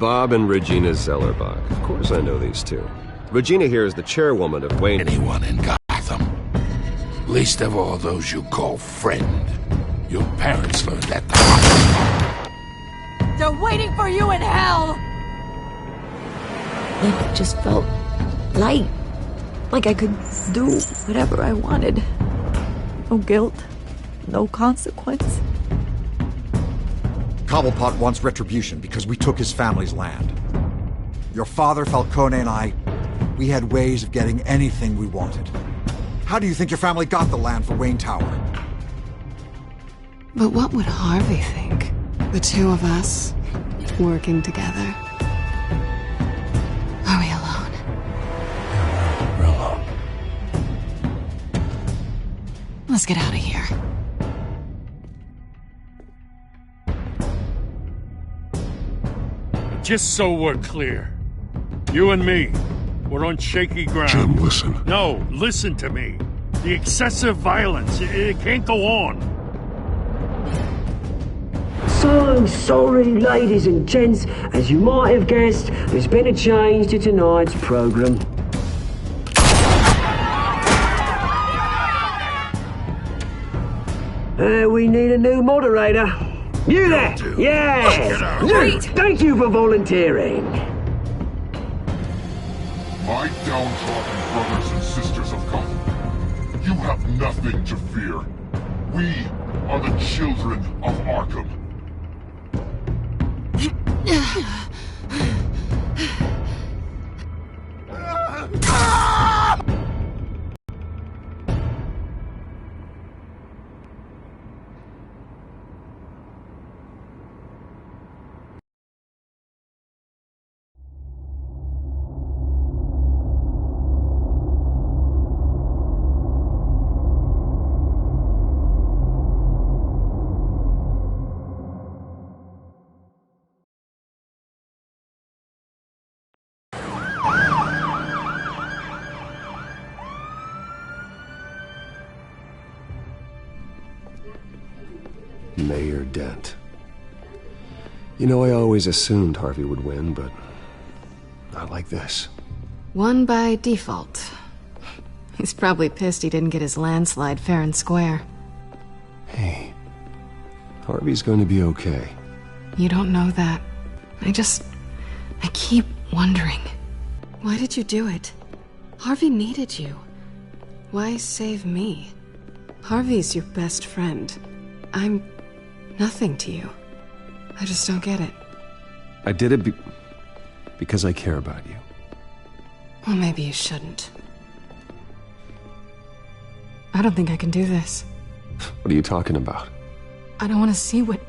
Bob and Regina Zellerbach. Of course I know these two. Regina here is the chairwoman of Wayne... Anyone in Gotham. Least of all those you call friend. Your parents learned at the hospital. They're waiting for you in hell! It just felt light. Like I could do whatever I wanted. No guilt. No consequence. Cobblepot wants retribution because we took his family's land. Your father, Falcone, and I, we had ways of getting anything we wanted. How do you think your family got the land for Wayne Tower? But what would Harvey think? The two of us, working together. Are we alone? We're alone. Let's get out of here. Just so we're clear, you and me, we're on shaky ground. Jim, listen. No, listen to me. The excessive violence, it can't go on. So sorry, ladies and gents. As you might have guessed, there's been a change to tonight's program. We need a new moderator. You there! Yeah! Wait! Thank you for volunteering. My downtrodden brothers and sisters of Gotham, you have nothing to fear. We are the children of Arkham. Mayor Dent. You know, I always assumed Harvey would win, but not like this. Won by default. He's probably pissed he didn't get his landslide fair and square. Hey, Harvey's going to be okay. You don't know that. I keep wondering. Why did you do it? Harvey needed you. Why save me? Harvey's your best friend. I'm nothing to you. I just don't get it. I did it because I care about you. Well, maybe you shouldn't. I don't think I can do this. What are you talking about? I don't want to see what...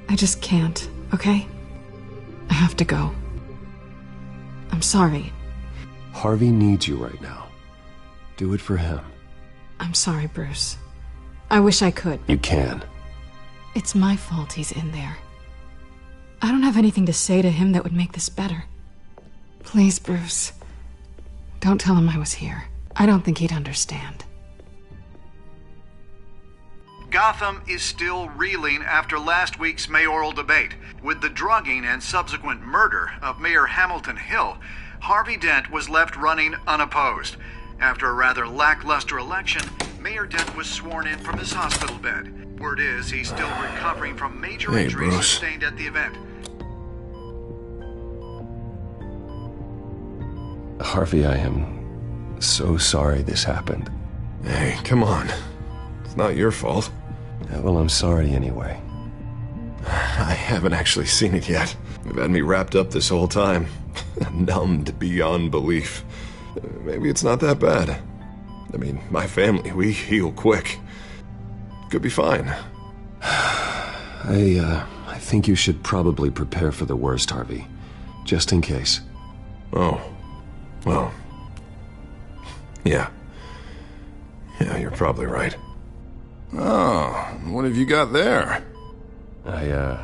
I just can't, okay? I have to go. I'm sorry. Harvey needs you right now. Do it for him. I'm sorry, Bruce. I wish I could. You can. It's my fault he's in there. I don't have anything to say to him that would make this better. Please, Bruce. Don't tell him I was here. I don't think he'd understand. Gotham is still reeling after last week's mayoral debate. With the drugging and subsequent murder of Mayor Hamilton Hill, Harvey Dent was left running unopposed. After a rather lackluster election, Mayor Dent was sworn in from his hospital bed. Word is he's still recovering from major injuries sustained at the event. Harvey, I am so sorry this happened. Hey, come on. It's not your fault. Yeah, well, I'm sorry anyway. I haven't actually seen it yet. You've had me wrapped up this whole time. Numbed beyond belief. Maybe it's not that bad. I mean, my family, we heal quick. Could be fine. I think you should probably prepare for the worst, Harvey. Just in case. Oh. Well. Yeah. Yeah, you're probably right. Oh, what have you got there? I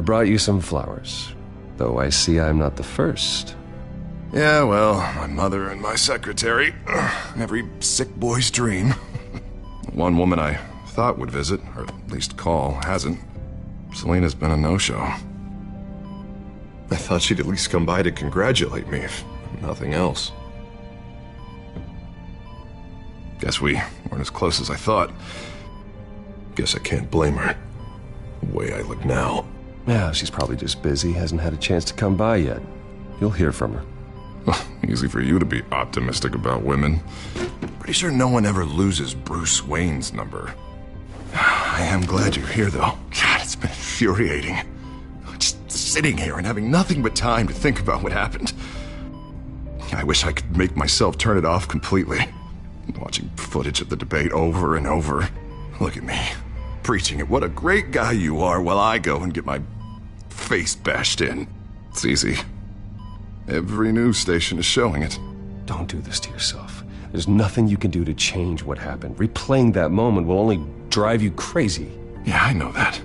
brought you some flowers. Though I see I'm not the first. Yeah, well, my mother and my secretary. Every sick boy's dream. One woman I thought would visit, or at least call, hasn't. Selena's been a no-show. I thought she'd at least come by to congratulate me, if nothing else. Guess we weren't as close as I thought. Guess I can't blame her. The way I look now. Yeah, she's probably just busy, hasn't had a chance to come by yet. You'll hear from her. Easy for you to be optimistic about women. Pretty sure no one ever loses Bruce Wayne's number. I am glad you're here, though. God, it's been infuriating. Just sitting here and having nothing but time to think about what happened. I wish I could make myself turn it off completely. Watching footage of the debate over and over. Look at me, preaching at what a great guy you are while I go and get my face bashed in. It's easy. Every news station is showing it. Don't do this to yourself. There's nothing you can do to change what happened. Replaying that moment will only drive you crazy. Yeah, I know that.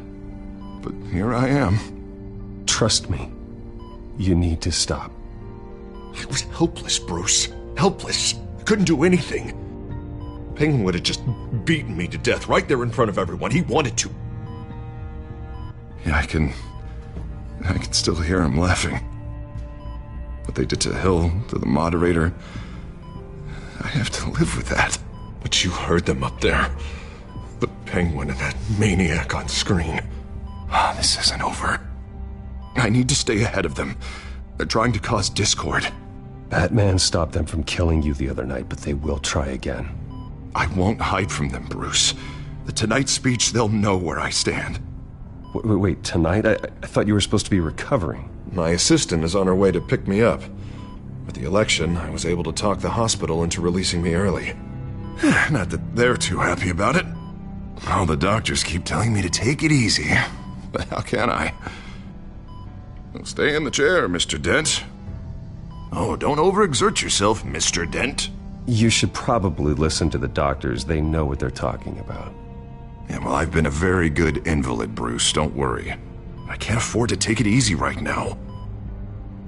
But here I am. Trust me. You need to stop. I was helpless, Bruce. Helpless. I couldn't do anything. Penguin would have just beaten me to death right there in front of everyone. He wanted to. Yeah, I can still hear him laughing. What they did to Hill, to the moderator, I have to live with that. But you heard them up there. The Penguin and that maniac on screen. This isn't over. I need to stay ahead of them. They're trying to cause discord. Batman stopped them from killing you the other night, but they will try again. I won't hide from them, Bruce. The Tonight speech, they'll know where I stand. Wait, tonight? I thought you were supposed to be recovering. My assistant is on her way to pick me up. With the election, I was able to talk the hospital into releasing me early. Not that they're too happy about it. All the doctors keep telling me to take it easy. But how can I? Well, stay in the chair, Mr. Dent. Oh, don't overexert yourself, Mr. Dent. You should probably listen to the doctors. They know what they're talking about. Yeah, well, I've been a very good invalid, Bruce. Don't worry. I can't afford to take it easy right now.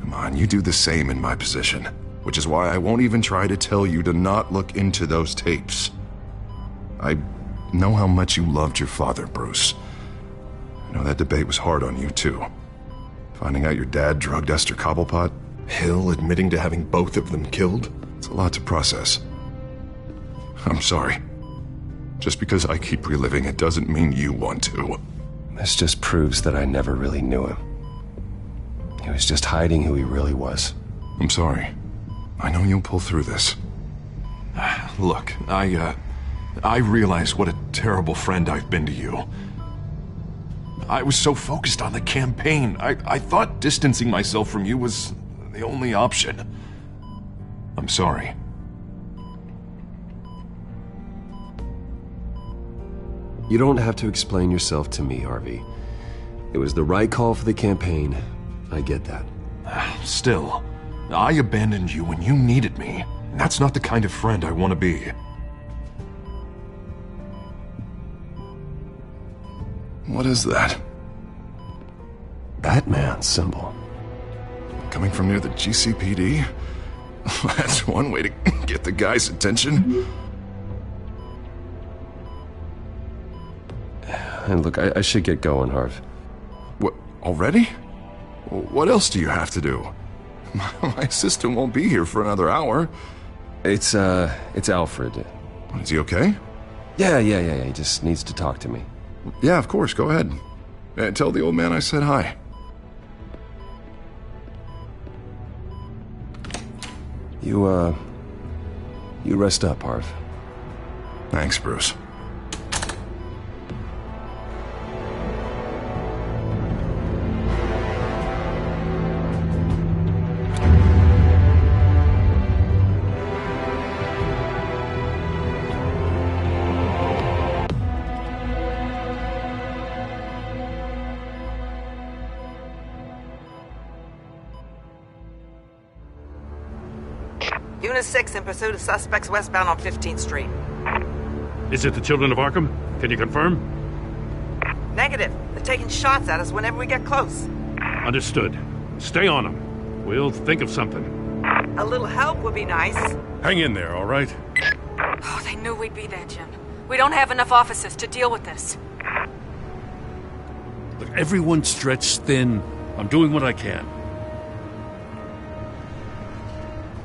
Come on, you do the same in my position. Which is why I won't even try to tell you to not look into those tapes. I know how much you loved your father, Bruce. I know that debate was hard on you, too. Finding out your dad drugged Esther Cobblepot, Hill admitting to having both of them killed. It's a lot to process. I'm sorry. Just because I keep reliving it doesn't mean you want to. This just proves that I never really knew him. He was just hiding who he really was. I'm sorry. I know you'll pull through this. Look, I realize what a terrible friend I've been to you. I was so focused on the campaign. I thought distancing myself from you was the only option. I'm sorry. You don't have to explain yourself to me, Harvey. It was the right call for the campaign. I get that. Still, I abandoned you when you needed me. And that's not the kind of friend I want to be. What is that? Batman symbol. Coming from near the GCPD? That's one way to get the guy's attention. And look, I should get going, Harv. What, already? What else do you have to do? My assistant won't be here for another hour. It's Alfred. Is he okay? Yeah, he just needs to talk to me. Yeah, of course, go ahead. Tell the old man I said hi. You rest up, Harv. Thanks, Bruce. Unit 6 in pursuit of suspects westbound on 15th Street. Is it the Children of Arkham? Can you confirm? Negative. They're taking shots at us whenever we get close. Understood. Stay on them. We'll think of something. A little help would be nice. Hang in there, all right? Oh, they knew we'd be there, Jim. We don't have enough officers to deal with this. Look, everyone's stretched thin. I'm doing what I can.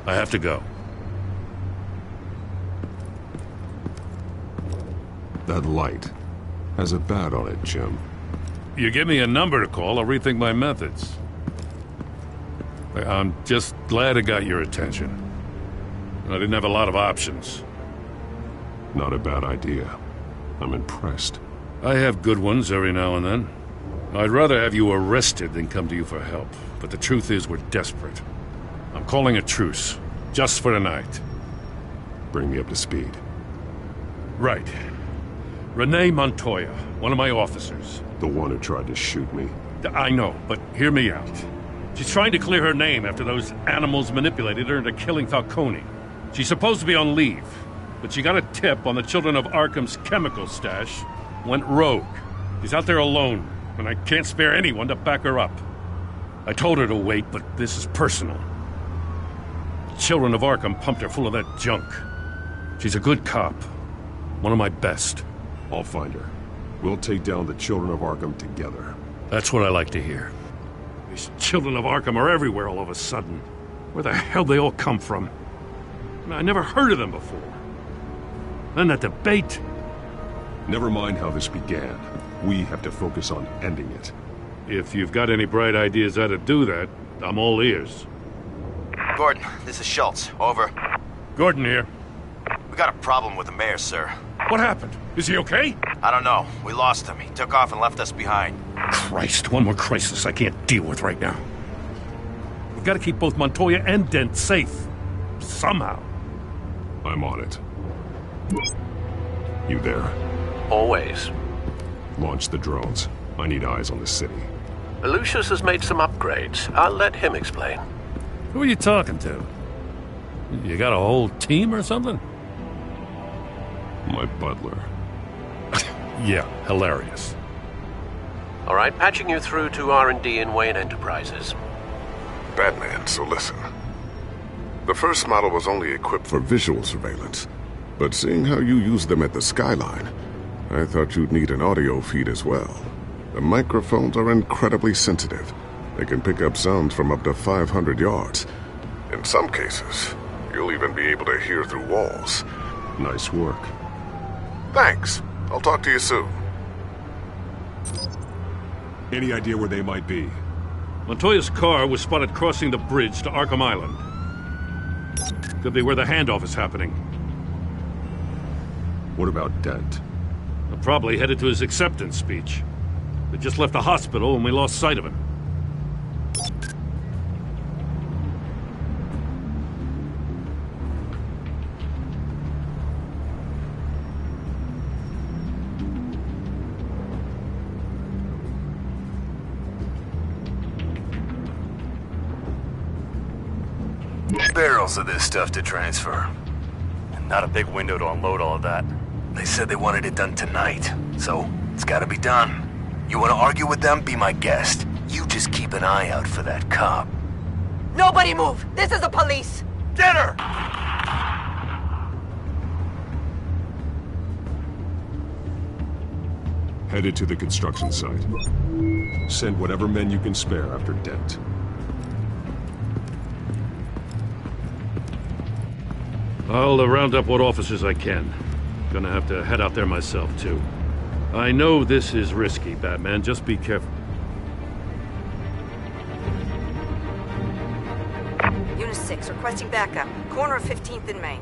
I have to go. That light has a bat on it, Jim. You give me a number to call, I'll rethink my methods. I'm just glad it got your attention. I didn't have a lot of options. Not a bad idea. I'm impressed. I have good ones every now and then. I'd rather have you arrested than come to you for help. But the truth is, we're desperate. I'm calling a truce, just for tonight. Bring me up to speed. Right. Renee Montoya, one of my officers. The one who tried to shoot me. I know, but hear me out. She's trying to clear her name after those animals manipulated her into killing Falcone. She's supposed to be on leave, but she got a tip on the Children of Arkham's chemical stash, went rogue. She's out there alone, and I can't spare anyone to back her up. I told her to wait, but this is personal. The Children of Arkham pumped her full of that junk. She's a good cop. One of my best. I'll find her. We'll take down the Children of Arkham together. That's what I like to hear. These Children of Arkham are everywhere all of a sudden. Where the hell they all come from? I never heard of them before. Then that debate. Never mind how this began. We have to focus on ending it. If you've got any bright ideas how to do that, I'm all ears. Gordon, this is Schultz. Over. Gordon here. We got a problem with the mayor, sir. What happened? Is he okay? I don't know. We lost him. He took off and left us behind. Christ, one more crisis I can't deal with right now. We've got to keep both Montoya and Dent safe. Somehow. I'm on it. You there? Always. Launch the drones. I need eyes on the city. Lucius has made some upgrades. I'll let him explain. Who are you talking to? You got a whole team or something? My butler. Yeah, hilarious. All right, patching you through to R&D in Wayne Enterprises. Batman, so listen. The first model was only equipped for visual surveillance, but seeing how you use them at the Skyline, I thought you'd need an audio feed as well. The microphones are incredibly sensitive. They can pick up sounds from up to 500 yards. In some cases, you'll even be able to hear through walls. Nice work. Thanks. I'll talk to you soon. Any idea where they might be? Montoya's car was spotted crossing the bridge to Arkham Island. Could be where the handoff is happening. What about Dent? I'm probably headed to his acceptance speech. They just left the hospital and we lost sight of him. Barrels of this stuff to transfer. And not a big window to unload all of that. They said they wanted it done tonight, so it's gotta be done. You wanna argue with them? Be my guest. You just keep an eye out for that cop. Nobody move! This is the police! Get her! Headed to the construction site. Send whatever men you can spare after Dent. I'll round up what officers I can. Gonna have to head out there myself, too. I know this is risky, Batman. Just be careful. Unit 6, requesting backup. Corner of 15th and Main.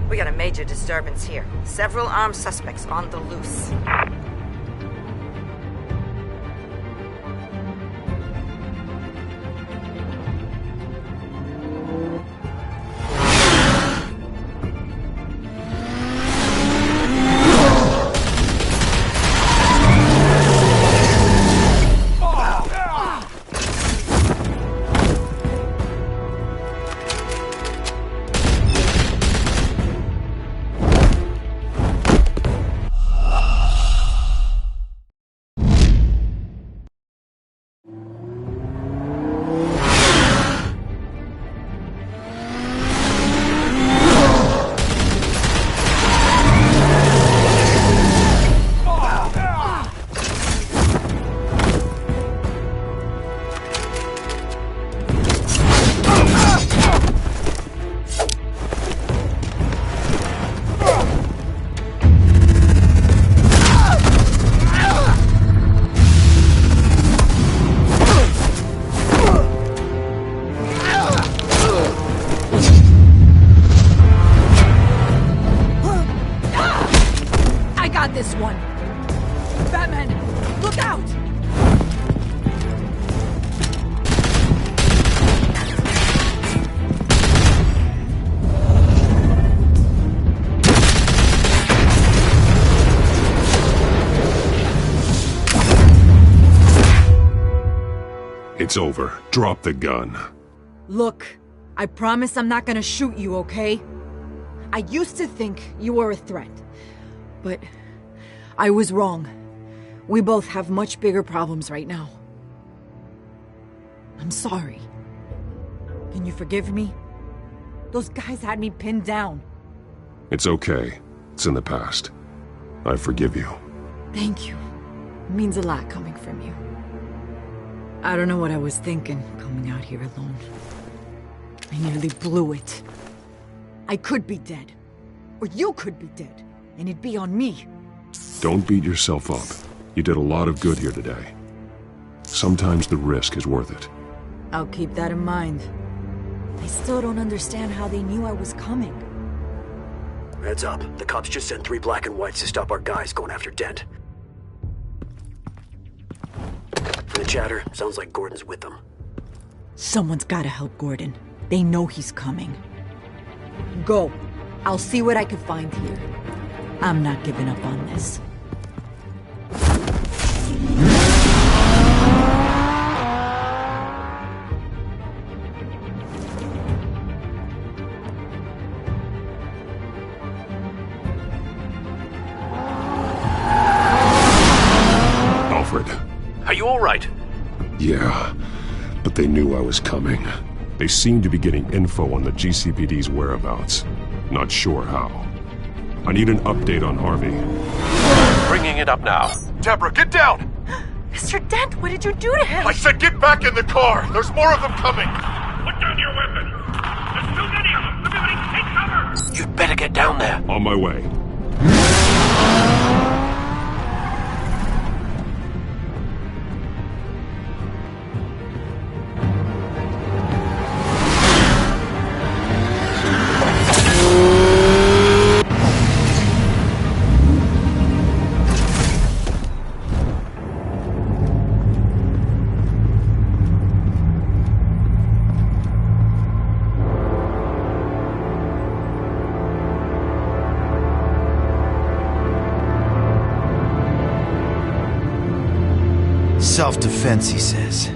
We got a major disturbance here. Several armed suspects on the loose. one. Batman, look out! It's over. Drop the gun. Look, I promise I'm not gonna shoot you, okay? I used to think you were a threat, but I was wrong. We both have much bigger problems right now. I'm sorry. Can you forgive me? Those guys had me pinned down. It's okay. It's in the past. I forgive you. Thank you. It means a lot coming from you. I don't know what I was thinking, coming out here alone. I nearly blew it. I could be dead. Or you could be dead. And it'd be on me. Don't beat yourself up. You did a lot of good here today. Sometimes the risk is worth it. I'll keep that in mind. I still don't understand how they knew I was coming. Heads up. The cops just sent 3 black and whites to stop our guys going after Dent. From the chatter, sounds like Gordon's with them. Someone's gotta help Gordon. They know he's coming. Go. I'll see what I can find here. I'm not giving up on this. Alfred. Are you all right? Yeah, but they knew I was coming. They seem to be getting info on the GCPD's whereabouts. Not sure how. I need an update on Harvey. Bringing it up now. Deborah, get down! Mr. Dent, what did you do to him? I said get back in the car! There's more of them coming! Put down your weapon! There's too many of them! Everybody take cover! You'd better get down there. On my way. Self-defense, he says.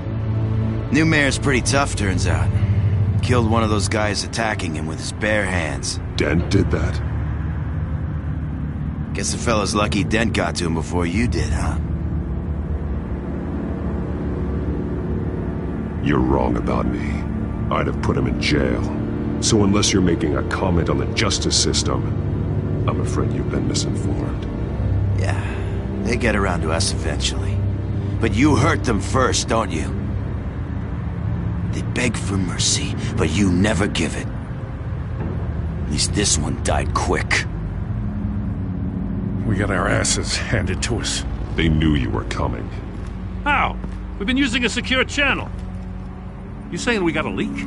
New mayor's pretty tough, turns out. Killed one of those guys attacking him with his bare hands. Dent did that? Guess the fella's lucky Dent got to him before you did, huh? You're wrong about me. I'd have put him in jail. So unless you're making a comment on the justice system, I'm afraid you've been misinformed. Yeah, they get around to us eventually. But you hurt them first, don't you? They beg for mercy, but you never give it. At least this one died quick. We got our asses handed to us. They knew you were coming. How? We've been using a secure channel. You saying we got a leak?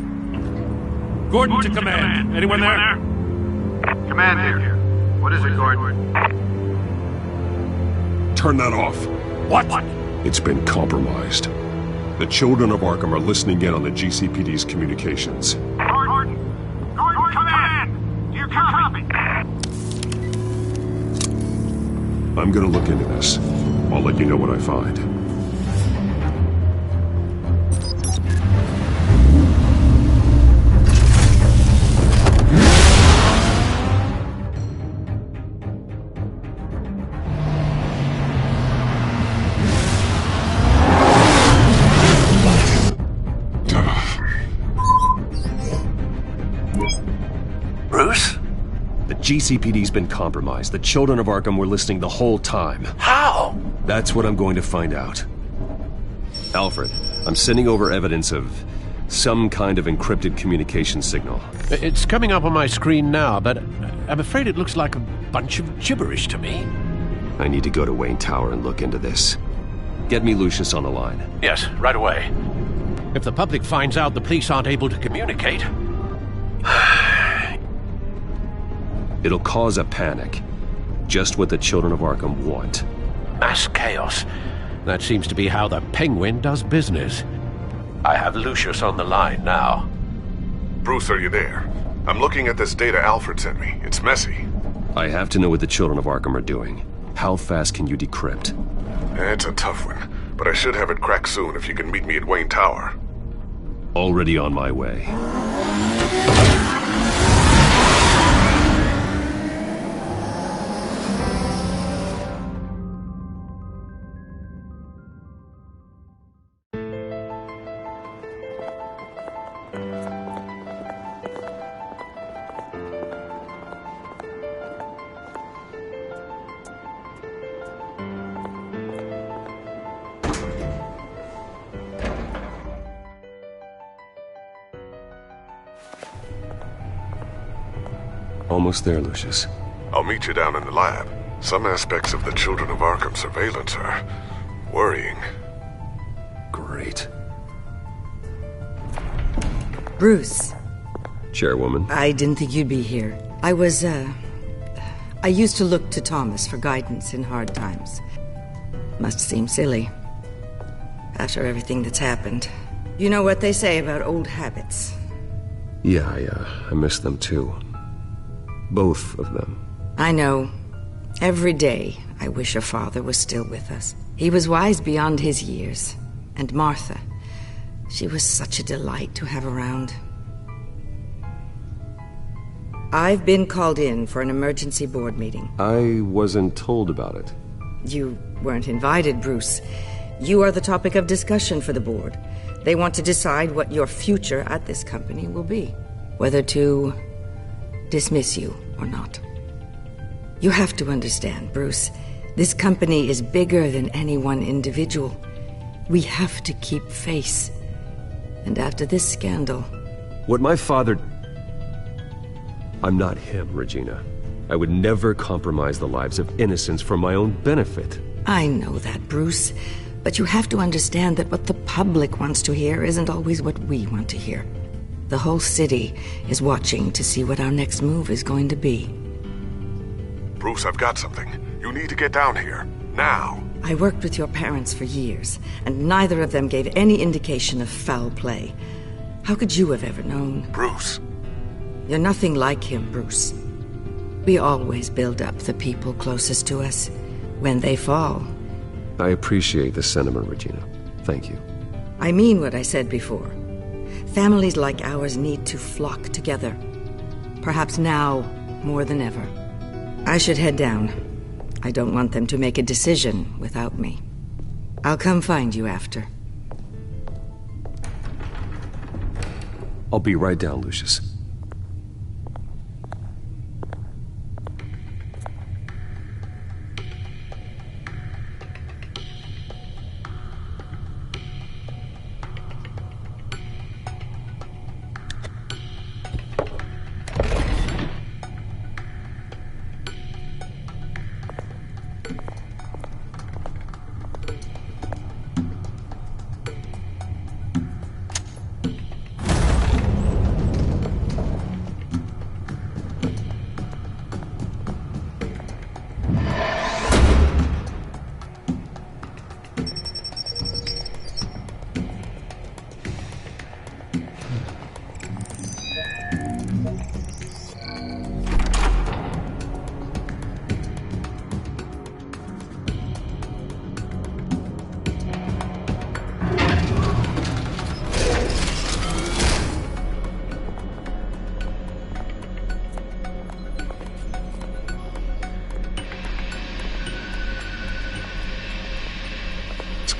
Gordon to command. Anyone there? Command here. What is it, Gordon? Turn that off. What? It's been compromised. The children of Arkham are listening in on the GCPD's communications. Gordon, command! Do you copy? I'm gonna look into this. I'll let you know what I find. GCPD's been compromised. The children of Arkham were listening the whole time. How? That's what I'm going to find out. Alfred, I'm sending over evidence of some kind of encrypted communication signal. It's coming up on my screen now, but I'm afraid it looks like a bunch of gibberish to me. I need to go to Wayne Tower and look into this. Get me Lucius on the line. Yes, right away. If the public finds out the police aren't able to communicate... It'll cause a panic. just what the children of Arkham want. Mass chaos. That seems to be how the Penguin does business. I have Lucius on the line now. Bruce, are you there? I'm looking at this data Alfred sent me. It's messy. I have to know what the children of Arkham are doing. How fast can you decrypt? It's a tough one, but I should have it cracked soon if you can meet me at Wayne Tower. Already on my way. Almost there, Lucius. I'll meet you down in the lab. Some aspects of the Children of Arkham surveillance are worrying. Great. Bruce. Chairwoman. I didn't think you'd be here. I used to look to Thomas for guidance in hard times. Must seem silly. After everything that's happened. You know what they say about old habits. Yeah, I miss them too. Both of them. I know. Every day, I wish your father was still with us. He was wise beyond his years. And Martha, she was such a delight to have around. I've been called in for an emergency board meeting. I wasn't told about it. You weren't invited, Bruce. You are the topic of discussion for the board. They want to decide what your future at this company will be. Whether to dismiss you or not. You have to understand, Bruce. This company is bigger than any one individual. We have to keep face. And after this scandal... What my father... I'm not him, Regina. I would never compromise the lives of innocents for my own benefit. I know that, Bruce. But you have to understand that what the public wants to hear isn't always what we want to hear. The whole city is watching to see what our next move is going to be. Bruce, I've got something. You need to get down here. Now. I worked with your parents for years, and neither of them gave any indication of foul play. How could you have ever known? Bruce. You're nothing like him, Bruce. We always build up the people closest to us. When they fall... I appreciate the sentiment, Regina. Thank you. I mean what I said before. Families like ours need to flock together. Perhaps now, more than ever. I should head down. I don't want them to make a decision without me. I'll come find you after. I'll be right down, Lucius.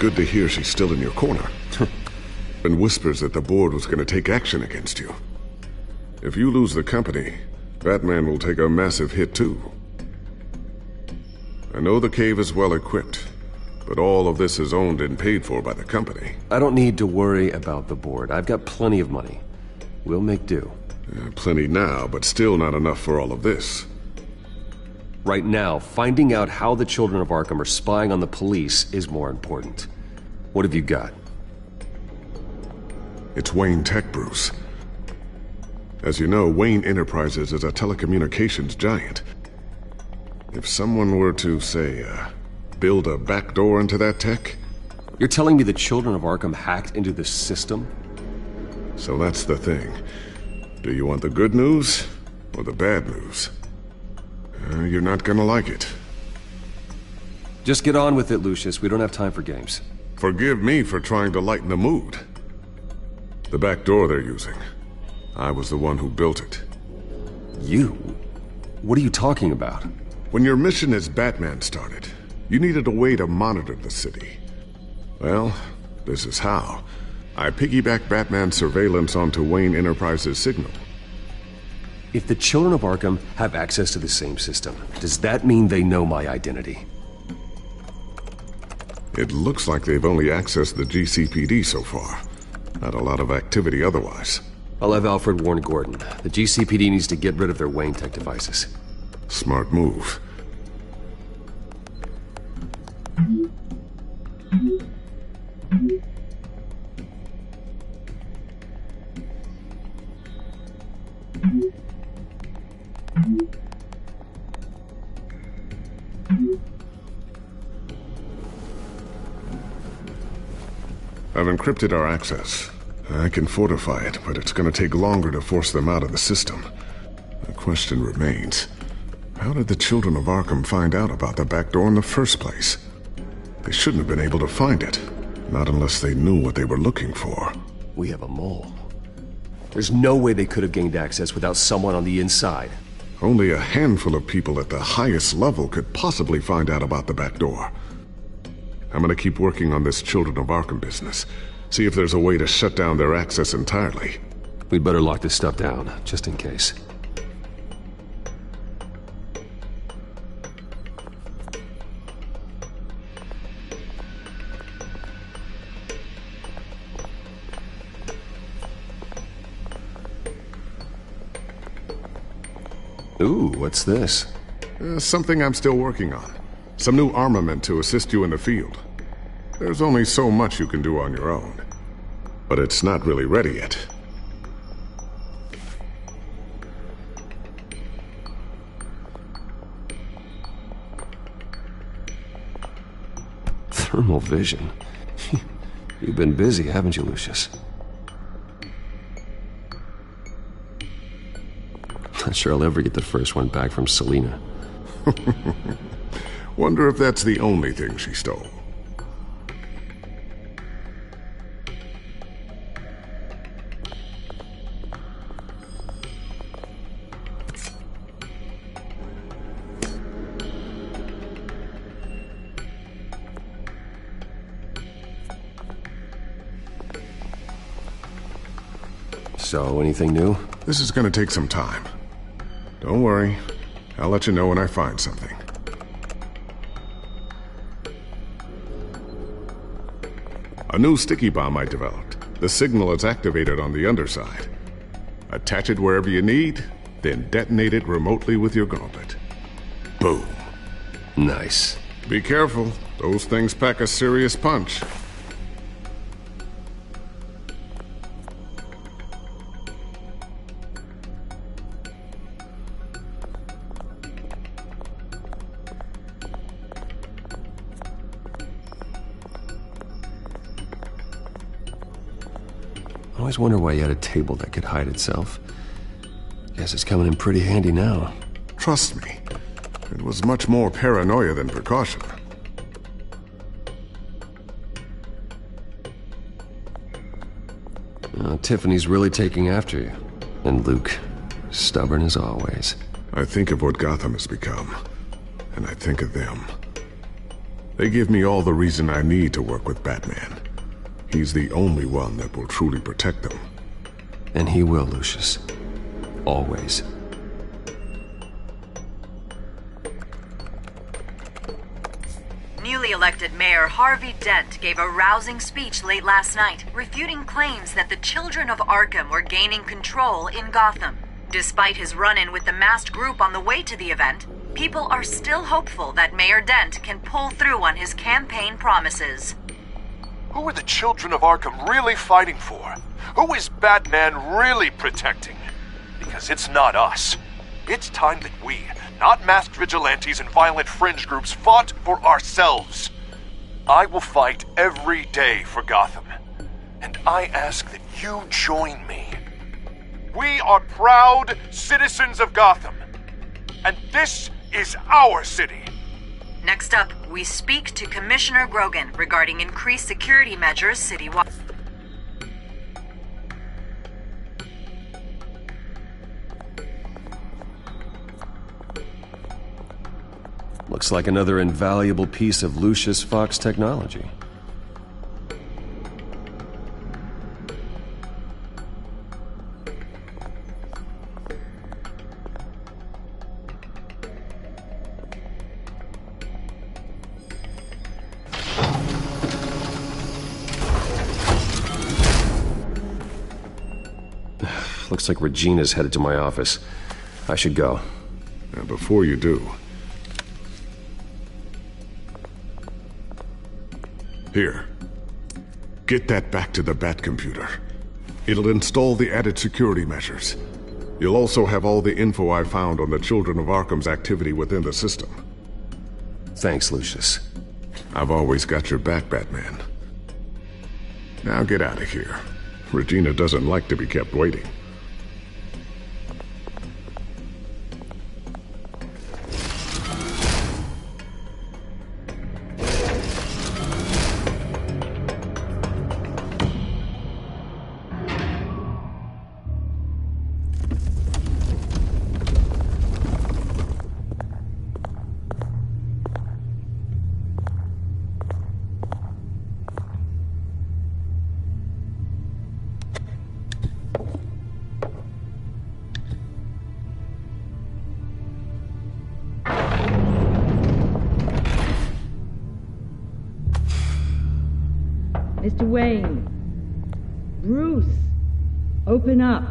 Good to hear she's still in your corner. And whispers that the board was going to take action against you. If you lose the company, Batman will take a massive hit too. I know the cave is well equipped, but all of this is owned and paid for by the company. I don't need to worry about the board. I've got plenty of money. We'll make do. Plenty now, but still not enough for all of this. Right now, finding out how the Children of Arkham are spying on the police is more important. What have you got? It's Wayne Tech, Bruce. As you know, Wayne Enterprises is a telecommunications giant. If someone were to, say, build a backdoor into that tech... You're telling me the children of Arkham hacked into the system? So that's the thing. Do you want the good news or the bad news? You're not gonna like it. Just get on with it, Lucius. We don't have time for games. Forgive me for trying to lighten the mood. The back door they're using. I was the one who built it. You? What are you talking about? When your mission as Batman started, you needed a way to monitor the city. Well, this is how. I piggybacked Batman's surveillance onto Wayne Enterprises' signal. If the children of Arkham have access to the same system, does that mean they know my identity? It looks like they've only accessed the GCPD so far. Not a lot of activity otherwise. I'll have Alfred warn Gordon. The GCPD needs to get rid of their Wayne Tech devices. Smart move. I've encrypted our access. I can fortify it, but it's gonna take longer to force them out of the system. The question remains, how did the children of Arkham find out about the back door in the first place? They shouldn't have been able to find it. Not unless they knew what they were looking for. We have a mole. There's no way they could have gained access without someone on the inside. Only a handful of people at the highest level could possibly find out about the back door. I'm gonna keep working on this Children of Arkham business. See if there's a way to shut down their access entirely. We'd better lock this stuff down, just in case. Ooh, what's this? Something I'm still working on. Some new armament to assist you in the field. There's only so much you can do on your own. But it's not really ready yet. Thermal vision. You've been busy, haven't you, Lucius? Not sure I'll ever get the first one back from Selina. Wonder if that's the only thing she stole. So, anything new? This is gonna take some time. Don't worry. I'll let you know when I find something. A new sticky bomb I developed. The signal is activated on the underside. Attach it wherever you need, then detonate it remotely with your gauntlet. Boom. Nice. Be careful. Those things pack a serious punch. I always wonder why you had a table that could hide itself. Guess it's coming in pretty handy now. Trust me, it was much more paranoia than precaution. Tiffany's really taking after you. And Luke, stubborn as always. I think of what Gotham has become, and I think of them. They give me all the reason I need to work with Batman. He's the only one that will truly protect them. And he will, Lucius. Always. Newly elected Mayor Harvey Dent gave a rousing speech late last night, refuting claims that the children of Arkham were gaining control in Gotham. Despite his run-in with the masked group on the way to the event, people are still hopeful that Mayor Dent can pull through on his campaign promises. Who are the children of Arkham really fighting for? Who is Batman really protecting? Because it's not us. It's time that we, not masked vigilantes and violent fringe groups, fought for ourselves. I will fight every day for Gotham. And I ask that you join me. We are proud citizens of Gotham. And this is our city. Next up, we speak to Commissioner Grogan regarding increased security measures citywide. Looks like another invaluable piece of Lucius Fox technology. Looks like Regina's headed to my office. I should go. And before you do... Here. Get that back to the Bat computer. It'll install the added security measures. You'll also have all the info I found on the Children of Arkham's activity within the system. Thanks, Lucius. I've always got your back, Batman. Now get out of here. Regina doesn't like to be kept waiting. Mr. Wayne. Bruce. Open up.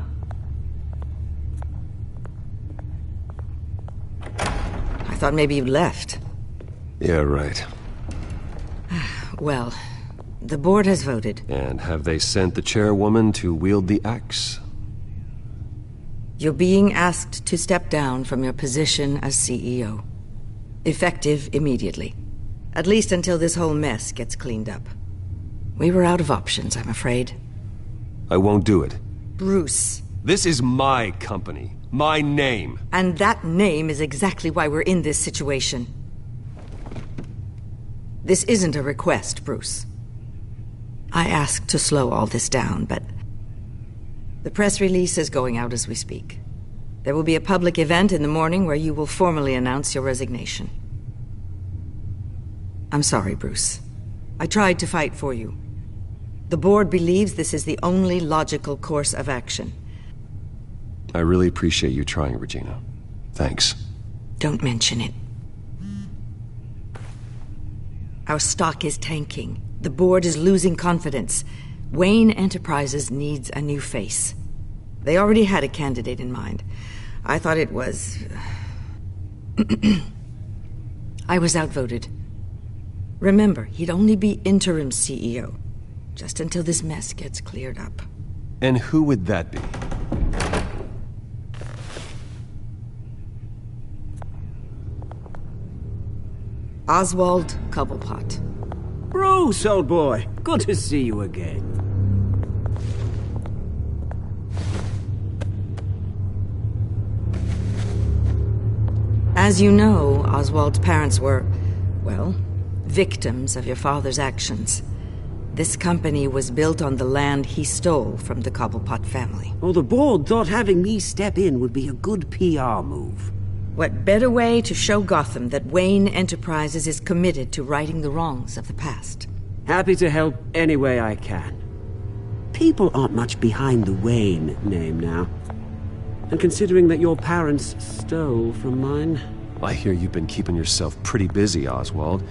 I thought maybe you'd left. Yeah, right. Well, the board has voted. And have they sent the chairwoman to wield the axe? You're being asked to step down from your position as CEO. Effective immediately. At least until this whole mess gets cleaned up. We were out of options, I'm afraid. I won't do it. Bruce. This is my company. My name. And that name is exactly why we're in this situation. This isn't a request, Bruce. I asked to slow all this down, but... the press release is going out as we speak. There will be a public event in the morning where you will formally announce your resignation. I'm sorry, Bruce. I tried to fight for you. The board believes this is the only logical course of action. I really appreciate you trying, Regina. Thanks. Don't mention it. Our stock is tanking. The board is losing confidence. Wayne Enterprises needs a new face. They already had a candidate in mind. I thought it was... I was outvoted. Remember, he'd only be interim CEO, just until this mess gets cleared up. And who would that be? Oswald Cobblepot. Bruce, old boy. Good to see you again. As you know, Oswald's parents were, well, victims of your father's actions. This company was built on the land he stole from the Cobblepot family. Well, the board thought having me step in would be a good PR move. What better way to show Gotham that Wayne Enterprises is committed to righting the wrongs of the past? Happy to help any way I can. People aren't much behind the Wayne name now. And considering that your parents stole from mine... I hear you've been keeping yourself pretty busy, Oswald.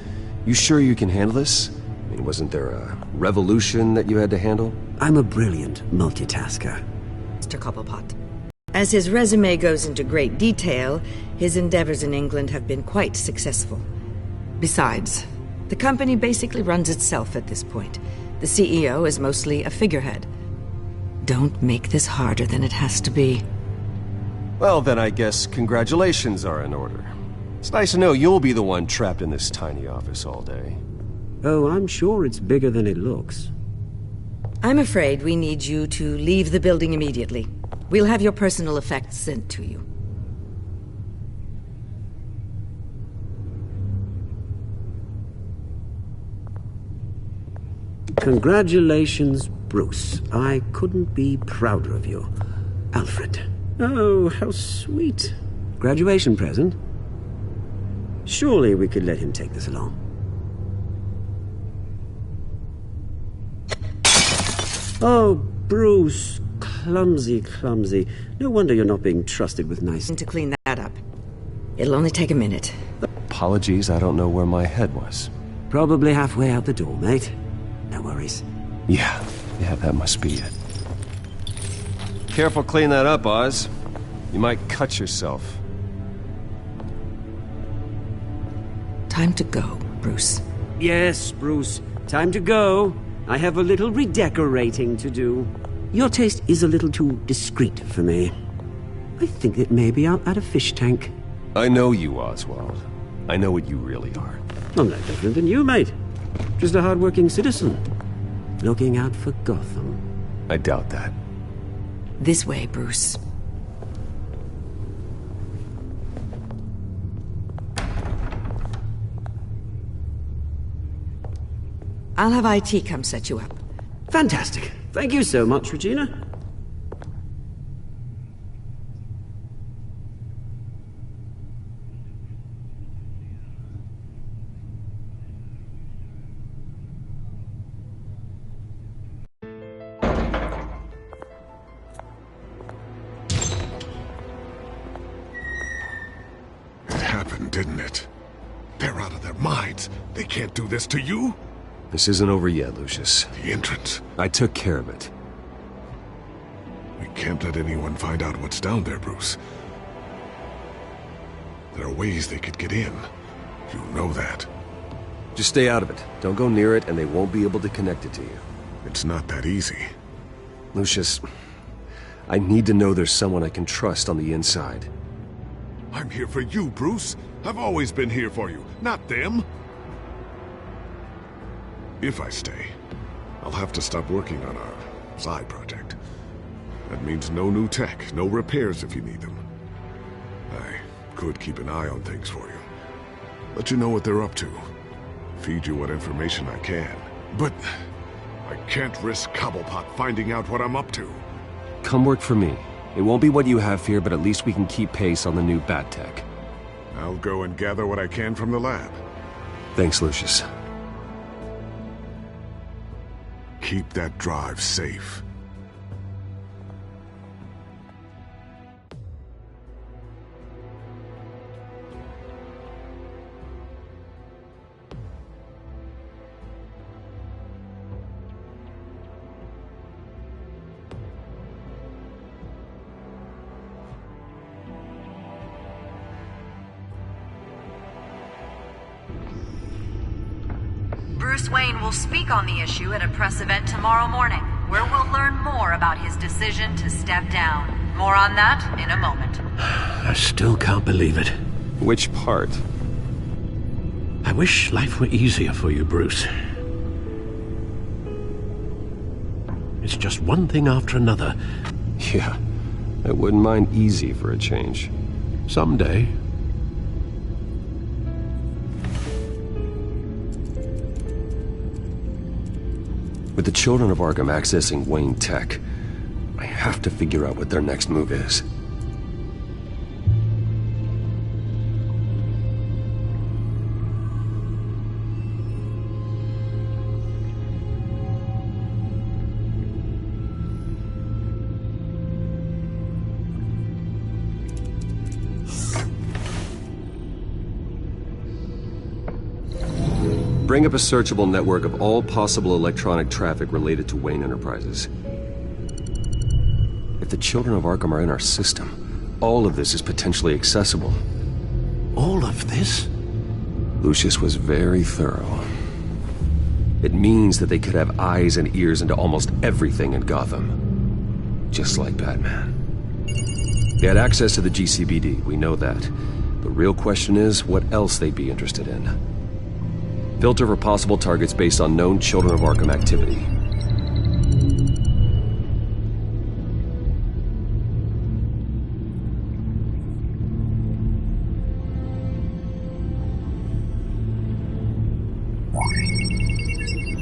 You sure you can handle this? I mean, wasn't there a revolution that you had to handle? I'm a brilliant multitasker. Mr. Cobblepot. As his resume goes into great detail, his endeavors in England have been quite successful. Besides, the company basically runs itself at this point. The CEO is mostly a figurehead. Don't make this harder than it has to be. Well, then I guess congratulations are in order. It's nice to know you'll be the one trapped in this tiny office all day. Oh, I'm sure it's bigger than it looks. I'm afraid we need you to leave the building immediately. We'll have your personal effects sent to you. Congratulations, Bruce. I couldn't be prouder of you. Alfred. Oh, how sweet. Graduation present? Surely we could let him take this along. Oh, Bruce. Clumsy, clumsy. No wonder you're not being trusted with nice... To clean that up. It'll only take a minute. Apologies, I don't know where my head was. Probably halfway out the door, mate. No worries. Yeah, that must be it. Careful clean that up, Oz. You might cut yourself. Time to go, Bruce. Yes, Bruce. Time to go. I have a little redecorating to do. Your taste is a little too discreet for me. I think that maybe I'll add a fish tank. I know you, Oswald. I know what you really are. I'm no different than you, mate. Just a hard-working citizen. Looking out for Gotham. I doubt that. This way, Bruce. I'll have IT come set you up. Fantastic. Thank you so much, Regina. It happened, didn't it? They're out of their minds. They can't do this to you? This isn't over yet, Lucius. The entrance. I took care of it. We can't let anyone find out what's down there, Bruce. There are ways they could get in. You know that. Just stay out of it. Don't go near it, and they won't be able to connect it to you. It's not that easy. Lucius, I need to know there's someone I can trust on the inside. I'm here for you, Bruce. I've always been here for you, not them. If I stay, I'll have to stop working on our side project. That means no new tech, no repairs if you need them. I could keep an eye on things for you. Let you know what they're up to. Feed you what information I can. But I can't risk Cobblepot finding out what I'm up to. Come work for me. It won't be what you have here, but at least we can keep pace on the new bat tech. I'll go and gather what I can from the lab. Thanks, Lucius. Keep that drive safe. Bruce Wayne will speak on the issue at a press event tomorrow morning, where we'll learn more about his decision to step down. More on that in a moment. I still can't believe it. Which part? I wish life were easier for you, Bruce. It's just one thing after another. Yeah, I wouldn't mind easy for a change. Someday. With the children of Arkham accessing Wayne Tech, I have to figure out what their next move is. Bring up a searchable network of all possible electronic traffic related to Wayne Enterprises. If the children of Arkham are in our system, all of this is potentially accessible. All of this? Lucius was very thorough. It means that they could have eyes and ears into almost everything in Gotham. Just like Batman. They had access to the GCPD, we know that. The real question is, what else they'd be interested in. Filter for possible targets based on known Children of Arkham activity.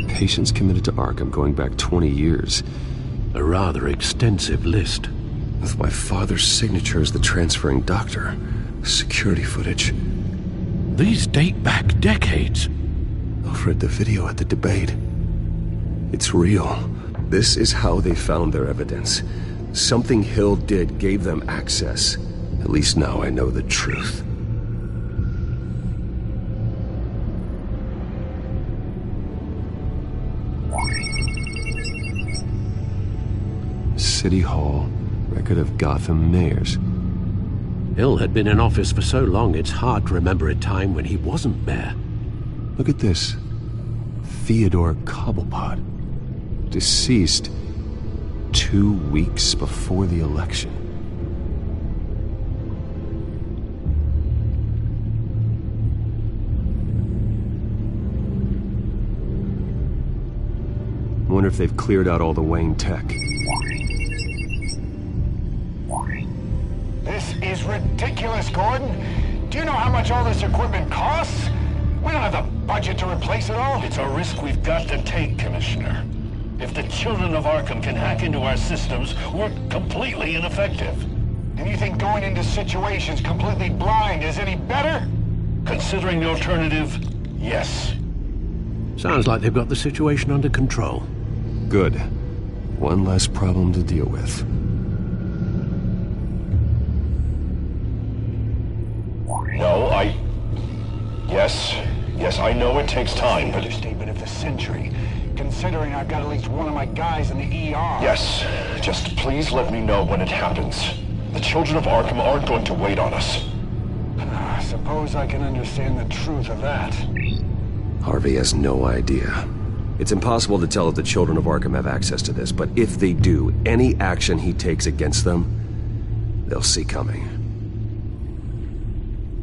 Patients committed to Arkham going back 20 years. A rather extensive list. With my father's signature as the transferring doctor. Security footage. These date back decades. Alfred, the video at the debate. It's real. This is how they found their evidence. Something Hill did gave them access. At least now I know the truth. City Hall, record of Gotham mayors. Hill had been in office for so long, it's hard to remember a time when he wasn't mayor. Look at this. Theodore Cobblepot. Deceased 2 weeks before the election. I wonder if they've cleared out all the Wayne tech. This is ridiculous, Gordon. Do you know how much all this equipment costs? We don't have the budget to replace it all. It's a risk we've got to take, Commissioner. If the Children of Arkham can hack into our systems, we're completely ineffective. And you think going into situations completely blind is any better? Considering the alternative, yes. Sounds like they've got the situation under control. Good. One less problem to deal with. No, Yes, I know it takes time, but... Understatement of the century. Considering I've got at least one of my guys in the ER. Yes, just please let me know when it happens. The Children of Arkham aren't going to wait on us. I suppose I can understand the truth of that. Harvey has no idea. It's impossible to tell if the Children of Arkham have access to this, but if they do, any action he takes against them, they'll see coming.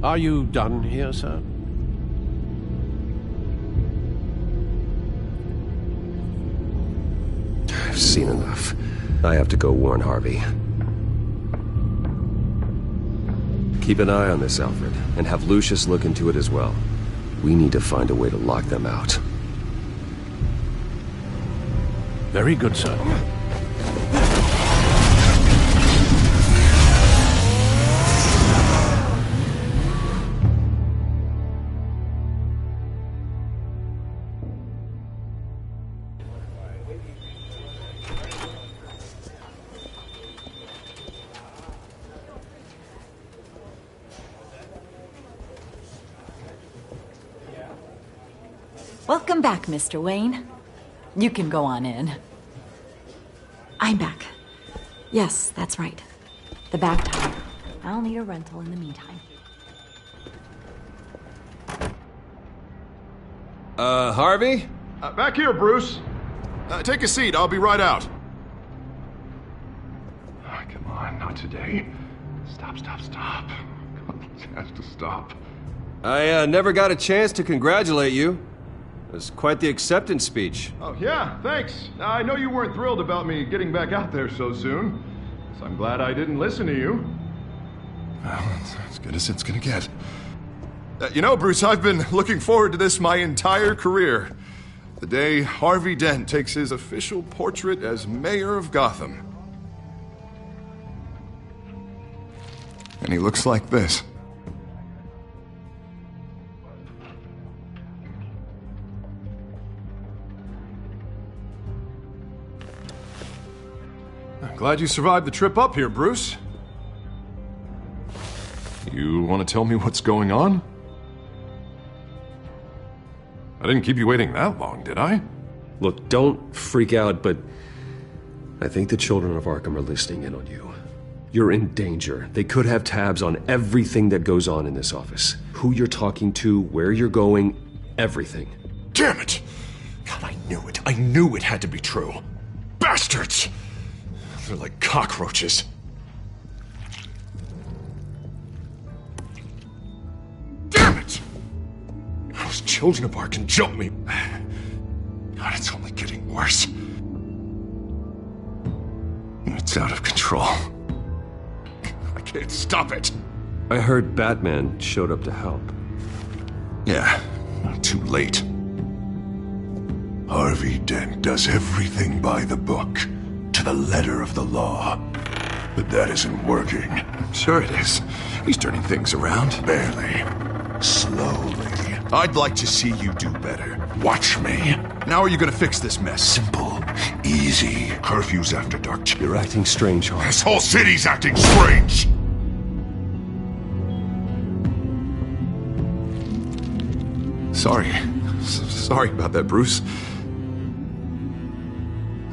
Are you done here, sir? I've seen enough. I have to go warn Harvey. Keep an eye on this, Alfred, and have Lucius look into it as well. We need to find a way to lock them out. Very good, sir. Welcome back, Mr. Wayne. You can go on in. I'm back. Yes, that's right. The back tire. I'll need a rental in the meantime. Harvey? Back here, Bruce. Take a seat. I'll be right out. Oh, come on, not today. Stop. God, this has to stop. I never got a chance to congratulate you. It was quite the acceptance speech. Oh, yeah, thanks. I know you weren't thrilled about me getting back out there so soon, so I'm glad I didn't listen to you. Well, it's as good as it's gonna get. You know, Bruce, I've been looking forward to this my entire career. The day Harvey Dent takes his official portrait as mayor of Gotham. And he looks like this. Glad you survived the trip up here, Bruce. You want to tell me what's going on? I didn't keep you waiting that long, did I? Look, don't freak out, but I think the Children of Arkham are listening in on you. You're in danger. They could have tabs on everything that goes on in this office. Who you're talking to, where you're going, everything. Damn it! God, I knew it. I knew it had to be true. Bastards! They're like cockroaches. children of Arkham jumped me. God, it's only getting worse. It's out of control. I can't stop it. I heard Batman showed up to help. Yeah, too late. Harvey Dent does everything by the book, to the letter of the law. But that isn't working. Sure it is. He's turning things around. Barely. Slowly. I'd like to see you do better. Watch me. Now are you gonna fix this mess? Simple. Easy. Curfews after dark. You're acting strange, Harvey. This whole city's acting strange! Sorry. Sorry about that, Bruce.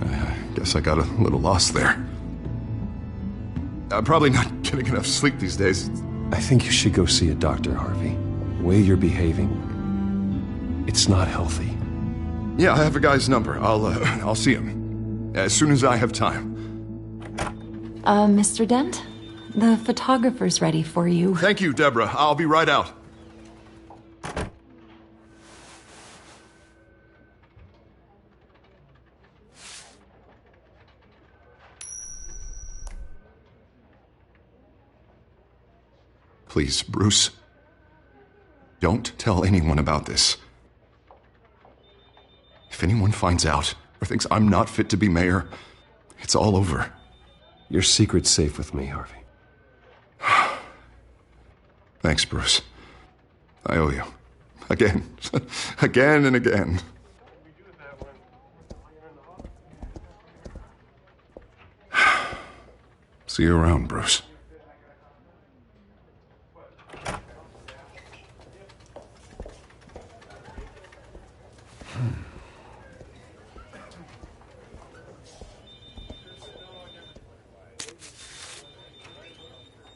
I guess I got a little lost there. I'm probably not getting enough sleep these days. I think you should go see a doctor, Harvey. The way you're behaving, it's not healthy. Yeah, I have a guy's number. I'll see him as soon as I have time. Mr. Dent? The photographer's ready for you. Thank you, Deborah. I'll be right out. Please, Bruce. Don't tell anyone about this. If anyone finds out or thinks I'm not fit to be mayor, it's all over. Your secret's safe with me, Harvey. Thanks, Bruce. I owe you. Again. Again and again. See you around, Bruce.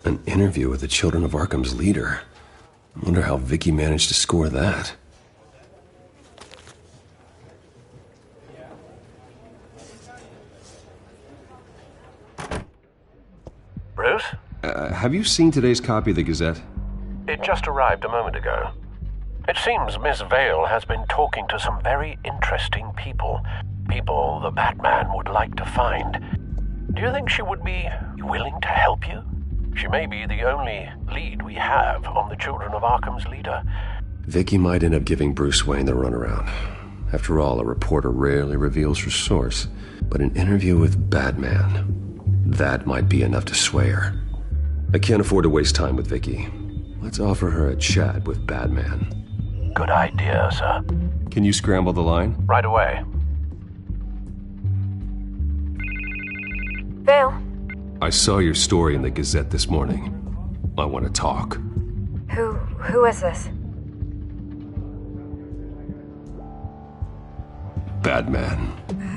An interview with the Children of Arkham's leader. I wonder how Vicky managed to score that. Bruce? Have you seen today's copy of the Gazette? It just arrived a moment ago. It seems Miss Vale has been talking to some very interesting people. People the Batman would like to find. Do you think she would be willing to help you? She may be the only lead we have on the Children of Arkham's leader. Vicky might end up giving Bruce Wayne the runaround. After all, a reporter rarely reveals her source. But an interview with Batman, that might be enough to sway her. I can't afford to waste time with Vicky. Let's offer her a chat with Batman. Good idea, sir. Can you scramble the line? Right away. Vale. I saw your story in the Gazette this morning. I want to talk. Who is this? Batman.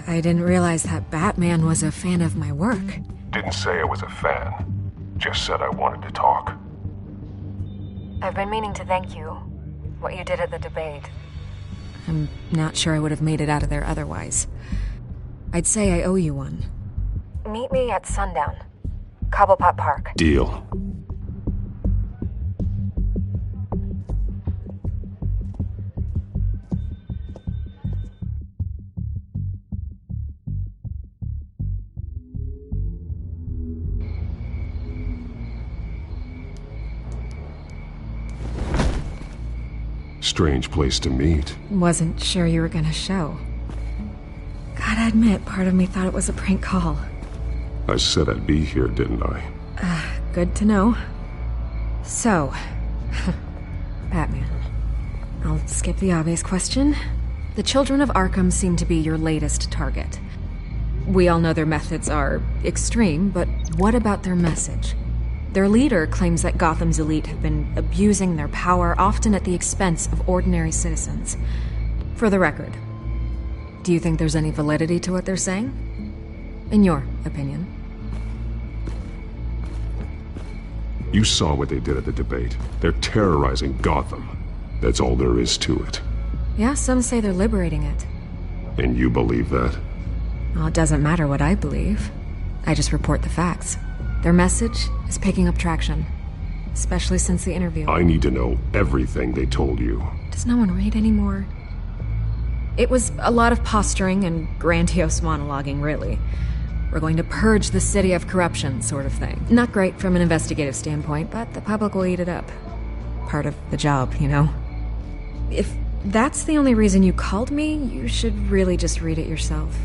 I didn't realize that Batman was a fan of my work. Didn't say I was a fan. Just said I wanted to talk. I've been meaning to thank you. What you did at the debate. I'm not sure I would have made it out of there otherwise. I'd say I owe you one. Meet me at sundown. Cobblepot Park. Deal. Strange place to meet. Wasn't sure you were gonna show. Gotta admit, part of me thought it was a prank call. I said I'd be here, didn't I? Good to know. So, Batman. I'll skip the obvious question. The Children of Arkham seem to be your latest target. We all know their methods are extreme, but what about their message? Their leader claims that Gotham's elite have been abusing their power, often at the expense of ordinary citizens. For the record, do you think there's any validity to what they're saying? In your opinion? You saw what they did at the debate. They're terrorizing Gotham. That's all there is to it. Yeah, some say they're liberating it. And you believe that? Well, it doesn't matter what I believe. I just report the facts. Their message is picking up traction, especially since the interview. I need to know everything they told you. Does no one read anymore? It was a lot of posturing and grandiose monologuing, really. We're going to purge the city of corruption, sort of thing. Not great from an investigative standpoint, but the public will eat it up. Part of the job, you know? If that's the only reason you called me, you should really just read it yourself.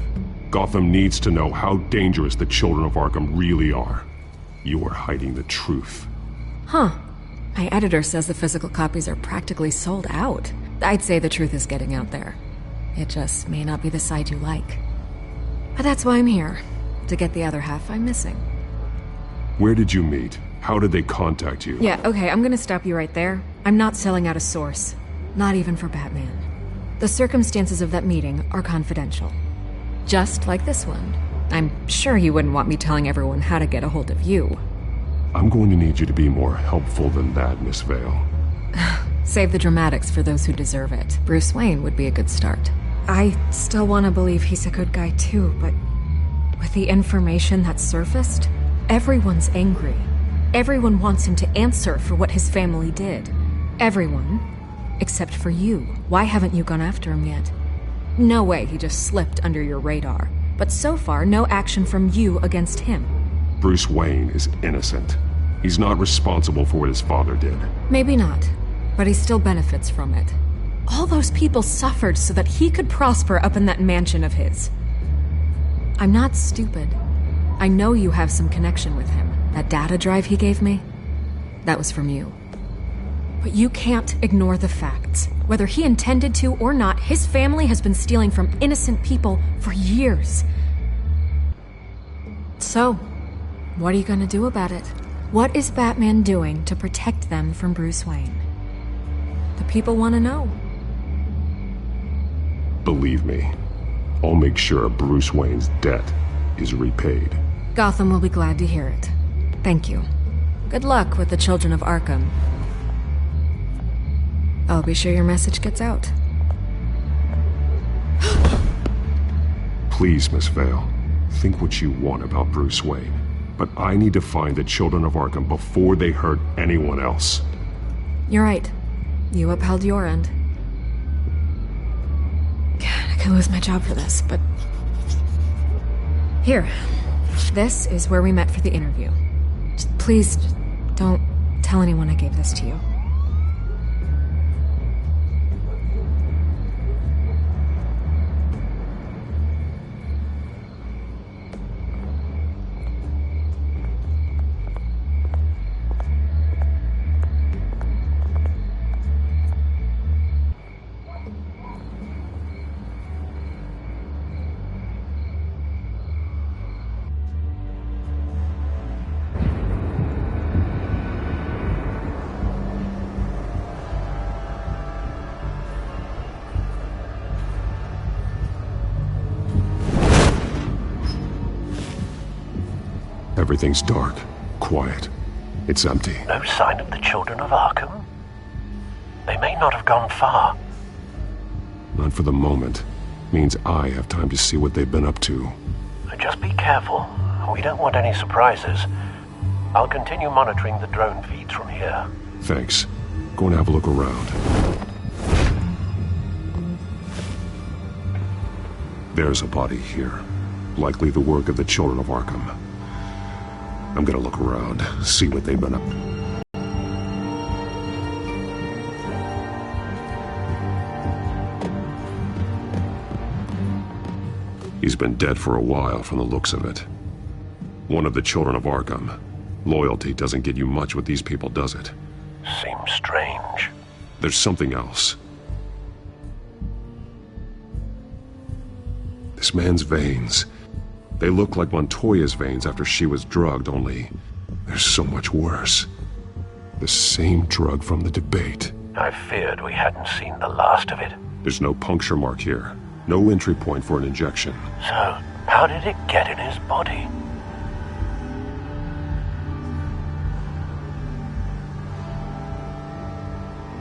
Gotham needs to know how dangerous the children of Arkham really are. You are hiding the truth. Huh. My editor says the physical copies are practically sold out. I'd say the truth is getting out there. It just may not be the side you like. But that's why I'm here. To get the other half I'm missing. Where did you meet? How did they contact you? Yeah, okay, I'm gonna stop you right there. I'm not selling out a source. Not even for Batman. The circumstances of that meeting are confidential. Just like this one. I'm sure you wouldn't want me telling everyone how to get a hold of you. I'm going to need you to be more helpful than that, Miss Vale. Save the dramatics for those who deserve it. Bruce Wayne would be a good start. I still want to believe he's a good guy too, but with the information that surfaced, everyone's angry. Everyone wants him to answer for what his family did. Everyone, except for you. Why haven't you gone after him yet? No way he just slipped under your radar. But so far, no action from you against him. Bruce Wayne is innocent. He's not responsible for what his father did. Maybe not, but he still benefits from it. All those people suffered so that he could prosper up in that mansion of his. I'm not stupid. I know you have some connection with him. That data drive he gave me, that was from you. But you can't ignore the facts. Whether he intended to or not, his family has been stealing from innocent people for years. So, what are you gonna do about it? What is Batman doing to protect them from Bruce Wayne? The people want to know. Believe me, I'll make sure Bruce Wayne's debt is repaid. Gotham will be glad to hear it. Thank you. Good luck with the children of Arkham. I'll be sure your message gets out. Please, Miss Vale, think what you want about Bruce Wayne. But I need to find the children of Arkham before they hurt anyone else. You're right. You upheld your end. God, I could lose my job for this, but... Here. This is where we met for the interview. Please, don't tell anyone I gave this to you. Everything's dark, quiet. It's empty. No sign of the children of Arkham? They may not have gone far. Not for the moment. Means I have time to see what they've been up to. Just be careful. We don't want any surprises. I'll continue monitoring the drone feeds from here. Thanks. Go and have a look around. There's a body here. Likely the work of the children of Arkham. I'm gonna look around, see what they've been up to. He's been dead for a while from the looks of it. One of the children of Arkham. Loyalty doesn't get you much with these people, does it? Seems strange. There's something else. This man's veins. They look like Montoya's veins after she was drugged, only they're so much worse. The same drug from the debate. I feared we hadn't seen the last of it. There's no puncture mark here. No entry point for an injection. So, how did it get in his body?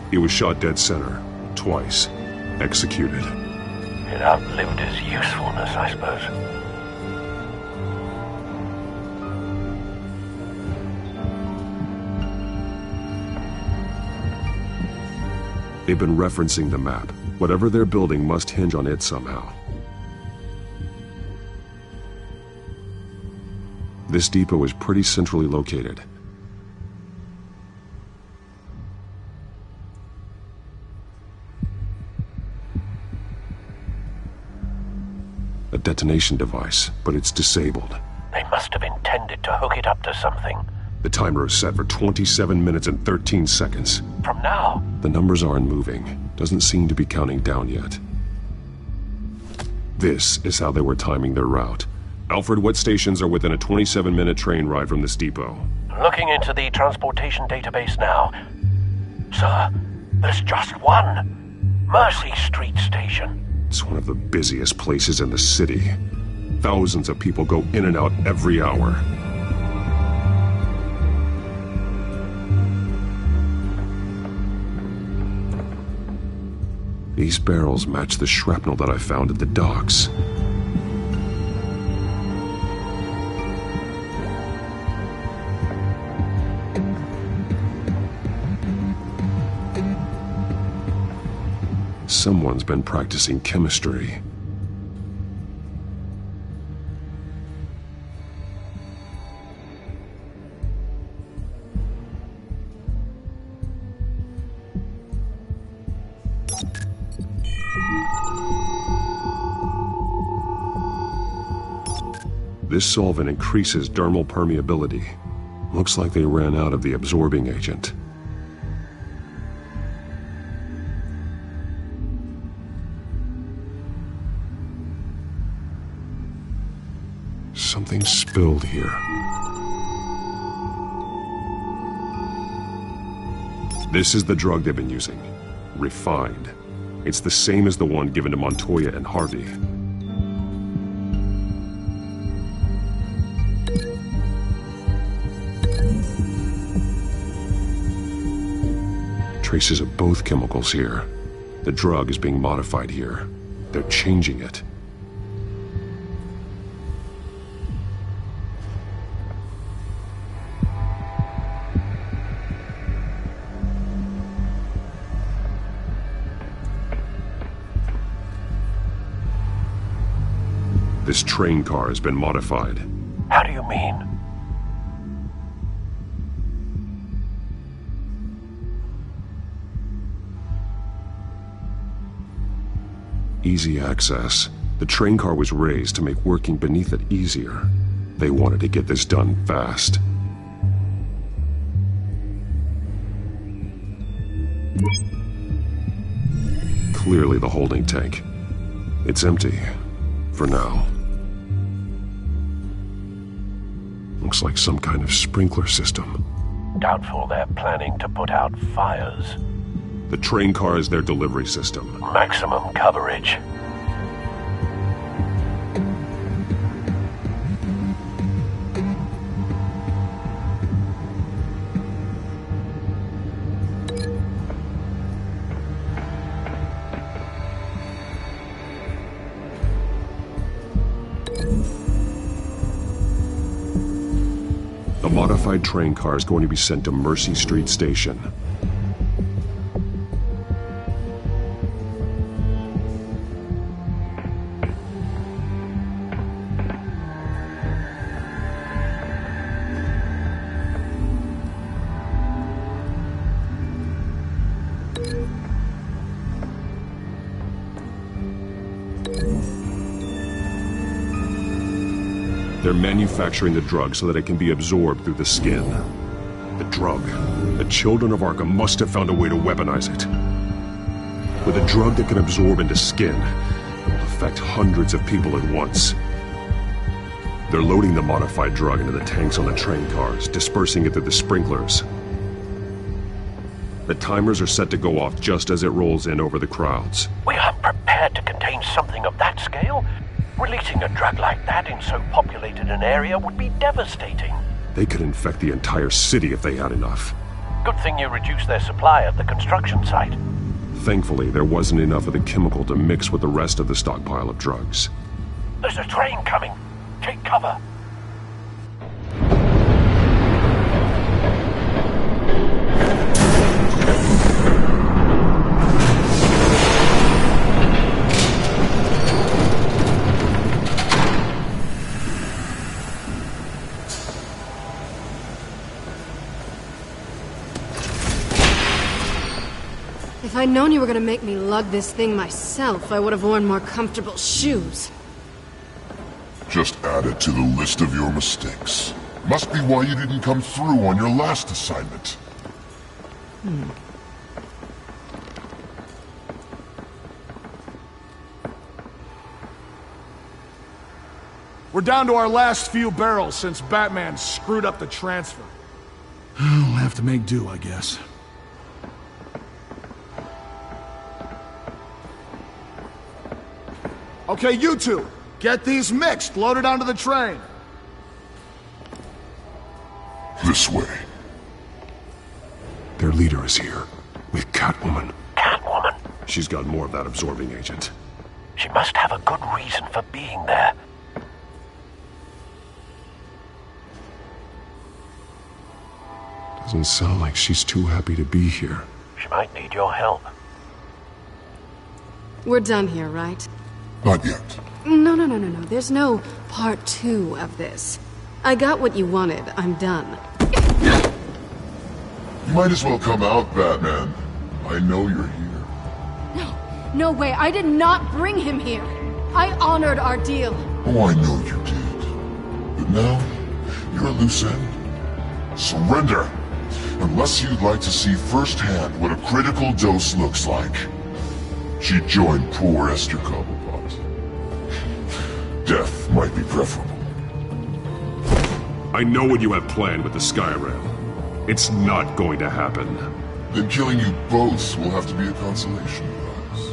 He was shot dead center, twice. Executed. It outlived his usefulness, I suppose. They've been referencing the map. Whatever they're building must hinge on it somehow. This depot is pretty centrally located. A detonation device, but it's disabled. They must have intended to hook it up to something. The timer is set for 27 minutes and 13 seconds. From now? The numbers aren't moving. Doesn't seem to be counting down yet. This is how they were timing their route. Alfred, what stations are within a 27-minute train ride from this depot? Looking into the transportation database now. Sir, there's just one. Mercy Street Station. It's one of the busiest places in the city. Thousands of people go in and out every hour. These barrels match the shrapnel that I found at the docks. Someone's been practicing chemistry. This solvent increases dermal permeability. Looks like they ran out of the absorbing agent. Something spilled here. This is the drug they've been using. Refined. It's the same as the one given to Montoya and Harvey. Traces of both chemicals here. The drug is being modified here. They're changing it. This train car has been modified. How do you mean? Easy access. The train car was raised to make working beneath it easier. They wanted to get this done fast. Clearly the holding tank. It's empty. For now. Looks like some kind of sprinkler system. Doubtful they're planning to put out fires. The train car is their delivery system. Maximum coverage. The modified train car is going to be sent to Mercy Street Station. They're manufacturing the drug so that it can be absorbed through the skin. The drug. The children of Arkham must have found a way to weaponize it. With a drug that can absorb into skin, it will affect hundreds of people at once. They're loading the modified drug into the tanks on the train cars, dispersing it through the sprinklers. The timers are set to go off just as it rolls in over the crowds. We aren't prepared to contain something of that scale. Releasing a drug like that in so populated an area would be devastating. They could infect the entire city if they had enough. Good thing you reduced their supply at the construction site. Thankfully, there wasn't enough of the chemical to mix with the rest of the stockpile of drugs. There's a train coming. Take cover. If I'd known you were gonna make me lug this thing myself, I would have worn more comfortable shoes. Just add it to the list of your mistakes. Must be why you didn't come through on your last assignment. We're down to our last few barrels since Batman screwed up the transfer. We'll have to make do, I guess. Okay, you two, get these mixed, loaded onto the train. This way. Their leader is here, with Catwoman. Catwoman? She's got more of that absorbing agent. She must have a good reason for being there. Doesn't sound like she's too happy to be here. She might need your help. We're done here, right? Not yet. No. There's no part 2 of this. I got what you wanted. I'm done. You might as well come out, Batman. I know you're here. No way. I did not bring him here. I honored our deal. Oh, I know you did. But now, you're a loose end. Surrender! Unless you'd like to see firsthand what a critical dose looks like. She joined poor Esther Cobblepot. Death might be preferable. I know what you have planned with the Skyrail. It's not going to happen. Then killing you both will have to be a consolation prize.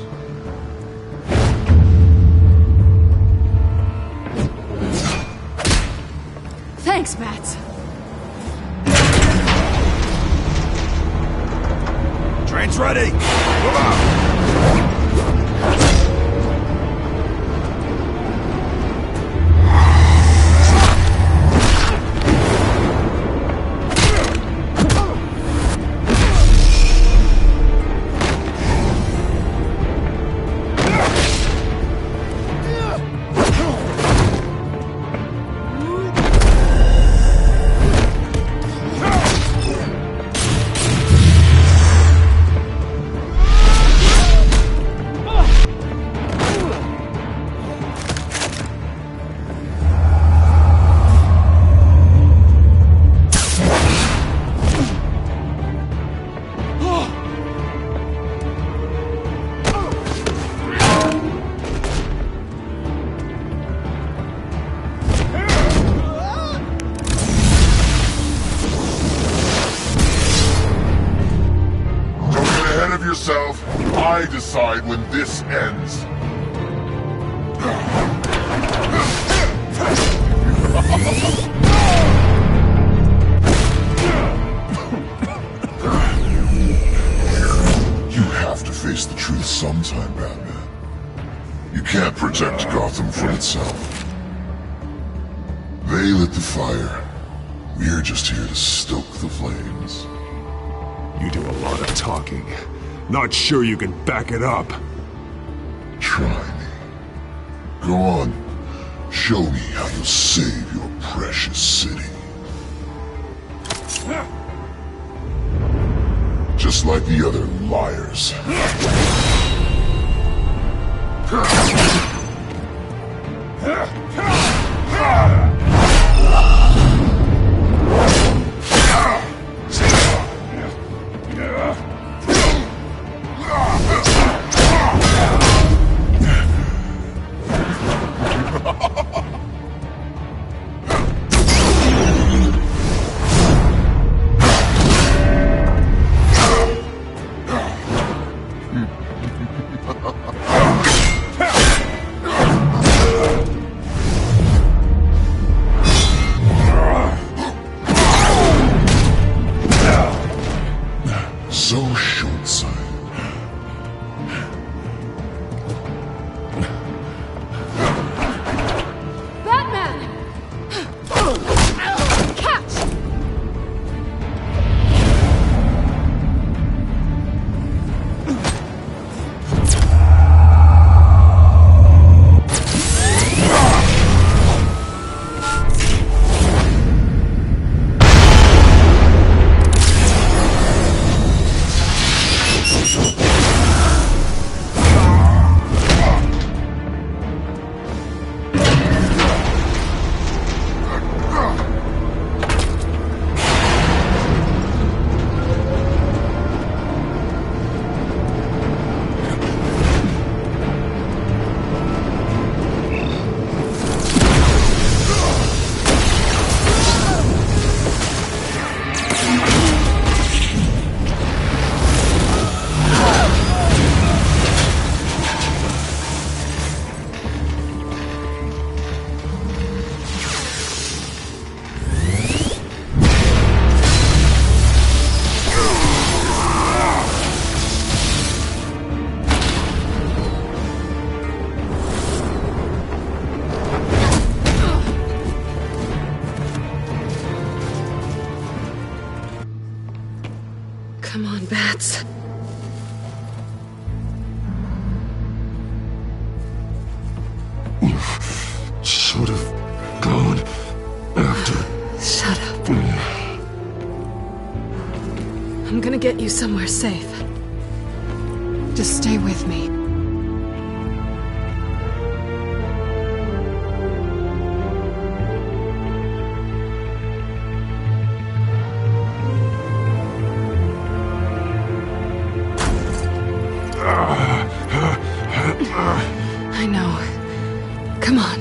Thanks, Bats. Train's ready! Move out! I decide when this ends. You have to face the truth sometime, Batman. You can't protect Gotham from itself. They lit the fire. We're just here to stoke the flames. You do a lot of talking. Not sure you can back it up. Try me. Go on. Show me how you'll save your precious city. Just like the other liars. So short-sighted. Batman! Catch! Come on, Bats. You should have gone after... Shut up. I'm gonna get you somewhere safe. Just stay with me. I know. Come on.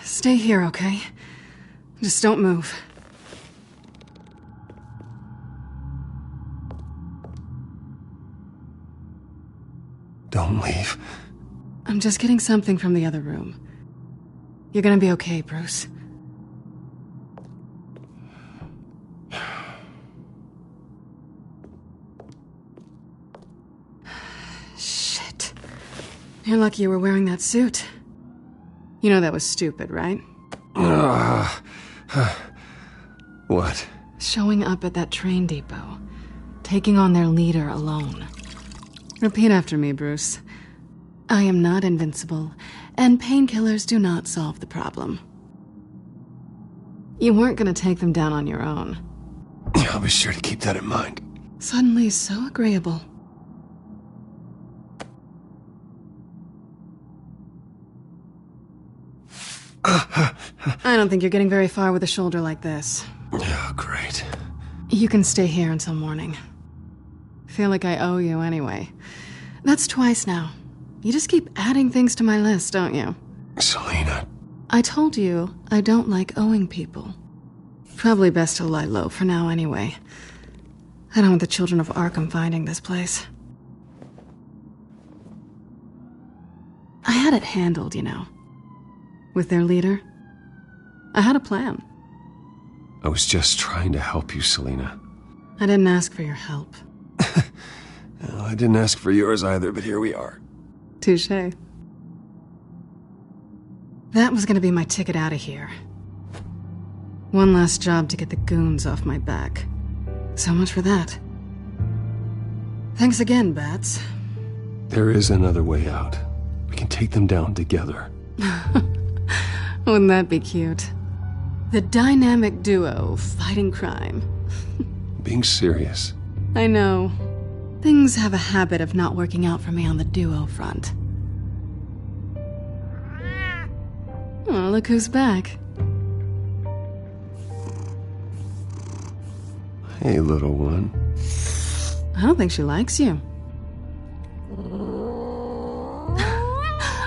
Stay here, okay? Just don't move. Don't leave. I'm just getting something from the other room. You're gonna be okay, Bruce. Shit. You're lucky you were wearing that suit. You know that was stupid, right? What? Showing up at that train depot. Taking on their leader alone. Repeat after me, Bruce. I am not invincible, and painkillers do not solve the problem. You weren't gonna take them down on your own. I'll be sure to keep that in mind. Suddenly so agreeable. I don't think you're getting very far with a shoulder like this. Oh, great. You can stay here until morning. Feel like I owe you anyway. That's twice now. You just keep adding things to my list, don't you? Selina. I told you I don't like owing people. Probably best to lie low for now anyway. I don't want the children of Arkham finding this place. I had it handled, you know. With their leader. I had a plan. I was just trying to help you, Selina. I didn't ask for your help. Well, I didn't ask for yours either, but here we are. Touché. That was gonna be my ticket out of here. One last job to get the goons off my back. So much for that. Thanks again, Bats. There is another way out. We can take them down together. Wouldn't that be cute? The dynamic duo fighting crime. Being serious. I know. Things have a habit of not working out for me on the duo front. Oh, look who's back. Hey, little one. I don't think she likes you.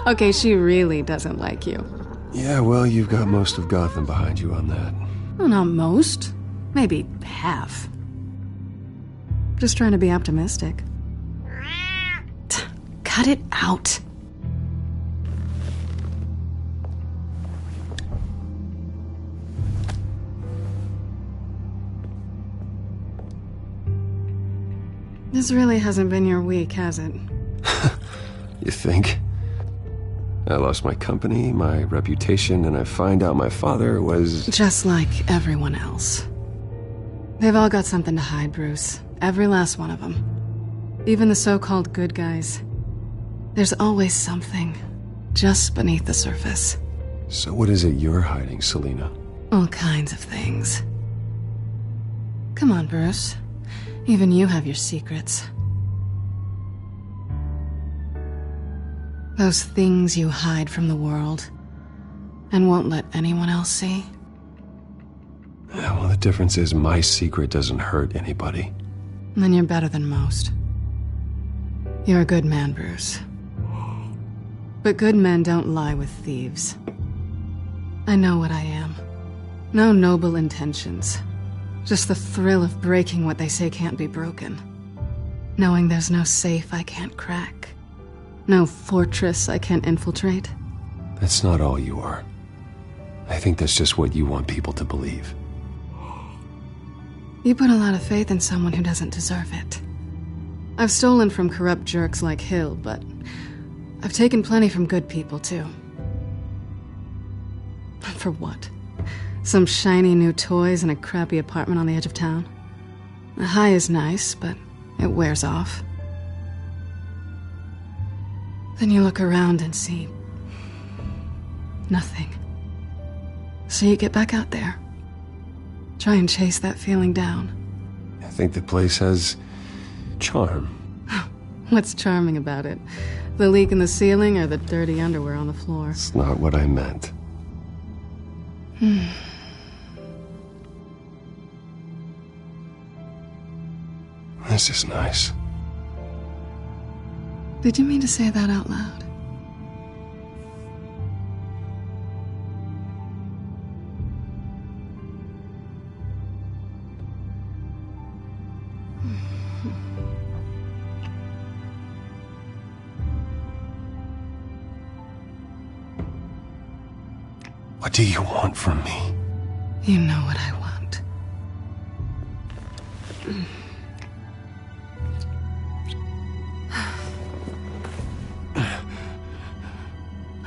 Okay, she really doesn't like you. Yeah, well, you've got most of Gotham behind you on that. Well, not most. Maybe half. Just trying to be optimistic. Cut it out. This really hasn't been your week, has it? You think? I lost my company, my reputation, and I find out my father was... Just like everyone else. They've all got something to hide, Bruce. Every last one of them. Even the so-called good guys. There's always something just beneath the surface. So what is it you're hiding, Selina? All kinds of things. Come on, Bruce. Even you have your secrets. Those things you hide from the world and won't let anyone else see. Yeah, well, the difference is my secret doesn't hurt anybody. Then you're better than most. You're a good man, Bruce. But good men don't lie with thieves. I know what I am. No noble intentions. Just the thrill of breaking what they say can't be broken. Knowing there's no safe I can't crack. No fortress I can't infiltrate. That's not all you are. I think that's just what you want people to believe. You put a lot of faith in someone who doesn't deserve it. I've stolen from corrupt jerks like Hill, but I've taken plenty from good people, too. For what? Some shiny new toys and a crappy apartment on the edge of town? The high is nice, but it wears off. Then you look around and see nothing. So you get back out there. Try and chase that feeling down. I think the place has charm. What's charming about it? The leak in the ceiling or the dirty underwear on the floor? It's not what I meant. This is nice. Did you mean to say that out loud? What do you want from me? You know what I want.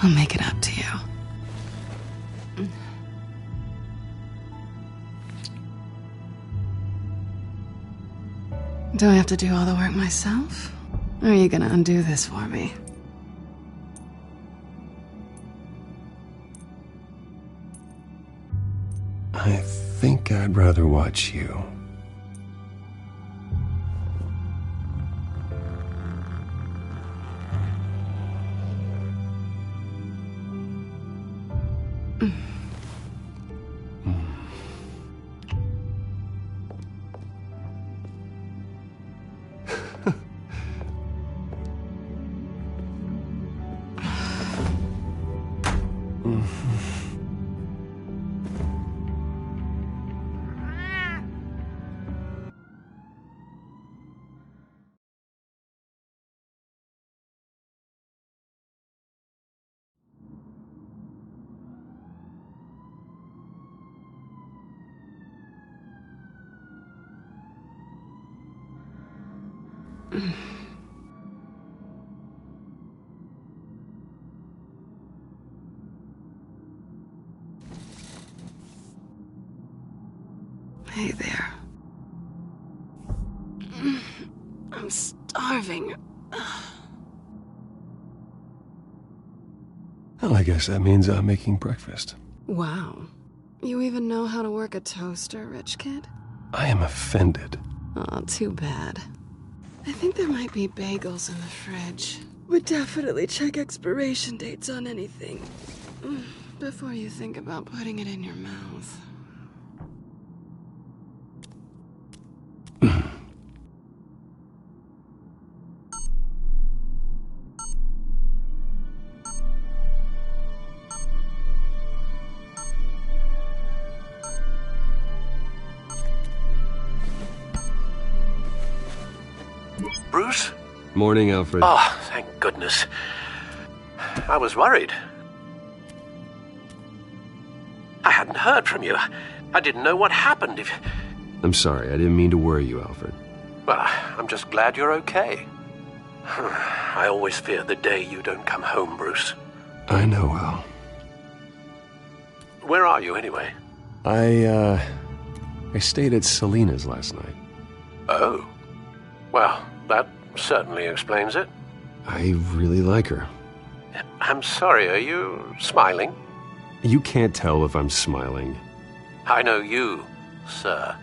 I'll make it up to you. Do I have to do all the work myself? Or are you gonna undo this for me? I think I'd rather watch you. Hey there. I'm starving. Well, I guess that means I'm making breakfast. Wow. You even know how to work a toaster, rich kid? I am offended. Oh, too bad. I think there might be bagels in the fridge. But definitely check expiration dates on anything before you think about putting it in your mouth. Bruce? Morning, Alfred. Oh, thank goodness. I was worried. I hadn't heard from you. I didn't know what happened if... I'm sorry, I didn't mean to worry you, Alfred. Well, I'm just glad you're okay. I always fear the day you don't come home, Bruce. I know, Al. Where are you, anyway? I stayed at Selena's last night. Oh. Well, that certainly explains it. I really like her. I'm sorry, are you smiling? You can't tell if I'm smiling. I know you, sir.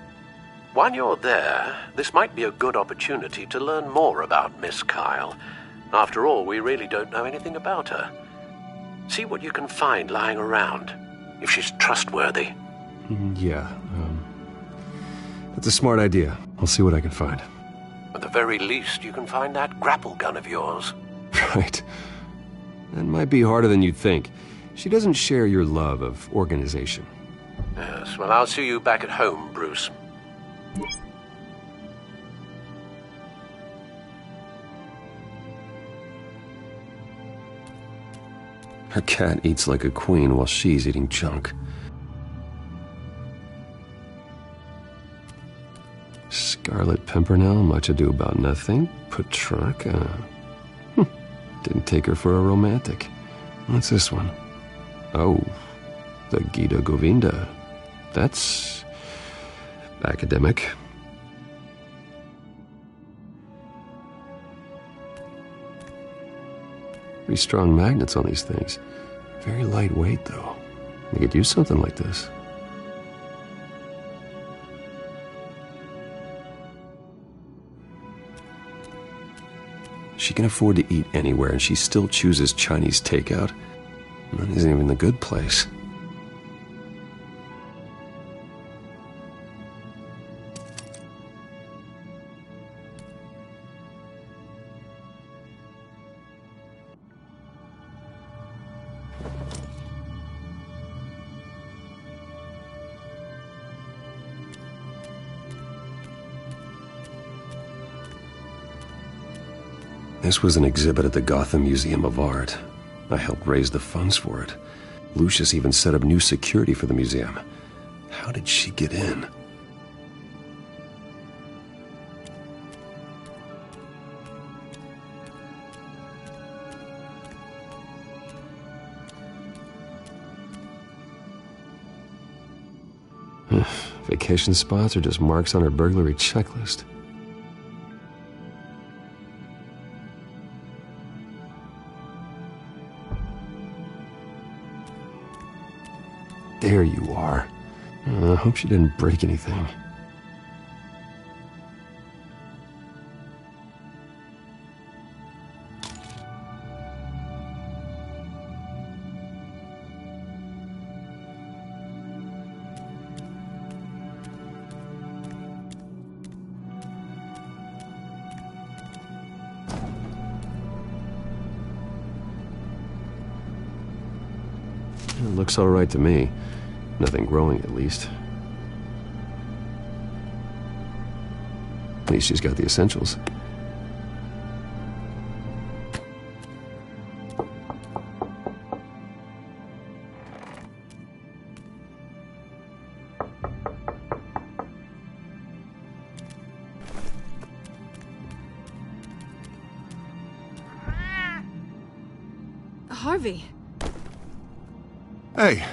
While you're there, this might be a good opportunity to learn more about Miss Kyle. After all, we really don't know anything about her. See what you can find lying around, if she's trustworthy. Yeah, that's a smart idea. I'll see what I can find. At the very least, you can find that grapple gun of yours. Right. That might be harder than you'd think. She doesn't share your love of organization. Yes, well, I'll see you back at home, Bruce. Her cat eats like a queen while she's eating junk. Scarlet Pimpernel, Much Ado About Nothing, Petrarca. Didn't take her for a romantic. What's this one? Oh, the Gita Govinda. That's academic. Pretty strong magnets on these things. Very lightweight, though. We could use something like this. She can afford to eat anywhere, and she still chooses Chinese takeout. That isn't even the good place. This was an exhibit at the Gotham Museum of Art. I helped raise the funds for it. Lucius even set up new security for the museum. How did she get in? Vacation spots are just marks on her burglary checklist. There you are. I hope she didn't break anything. It looks all right to me. Nothing growing, at least. At least she's got the essentials. Harvey. Hey,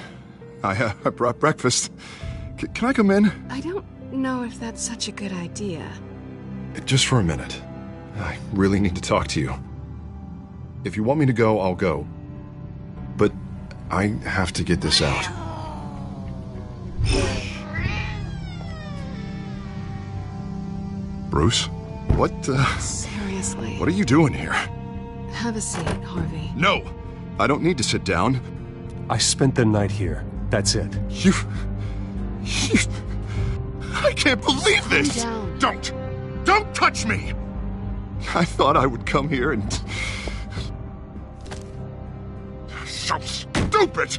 I brought breakfast. Can I come in? I don't know if that's such a good idea. Just for a minute. I really need to talk to you. If you want me to go, I'll go. But I have to get this out. Bruce? What, Seriously. What are you doing here? Have a seat, Harvey. No! I don't need to sit down. I spent the night here. That's it. You... I can't believe this! Calm down. Don't touch me! I thought I would come here and... So stupid!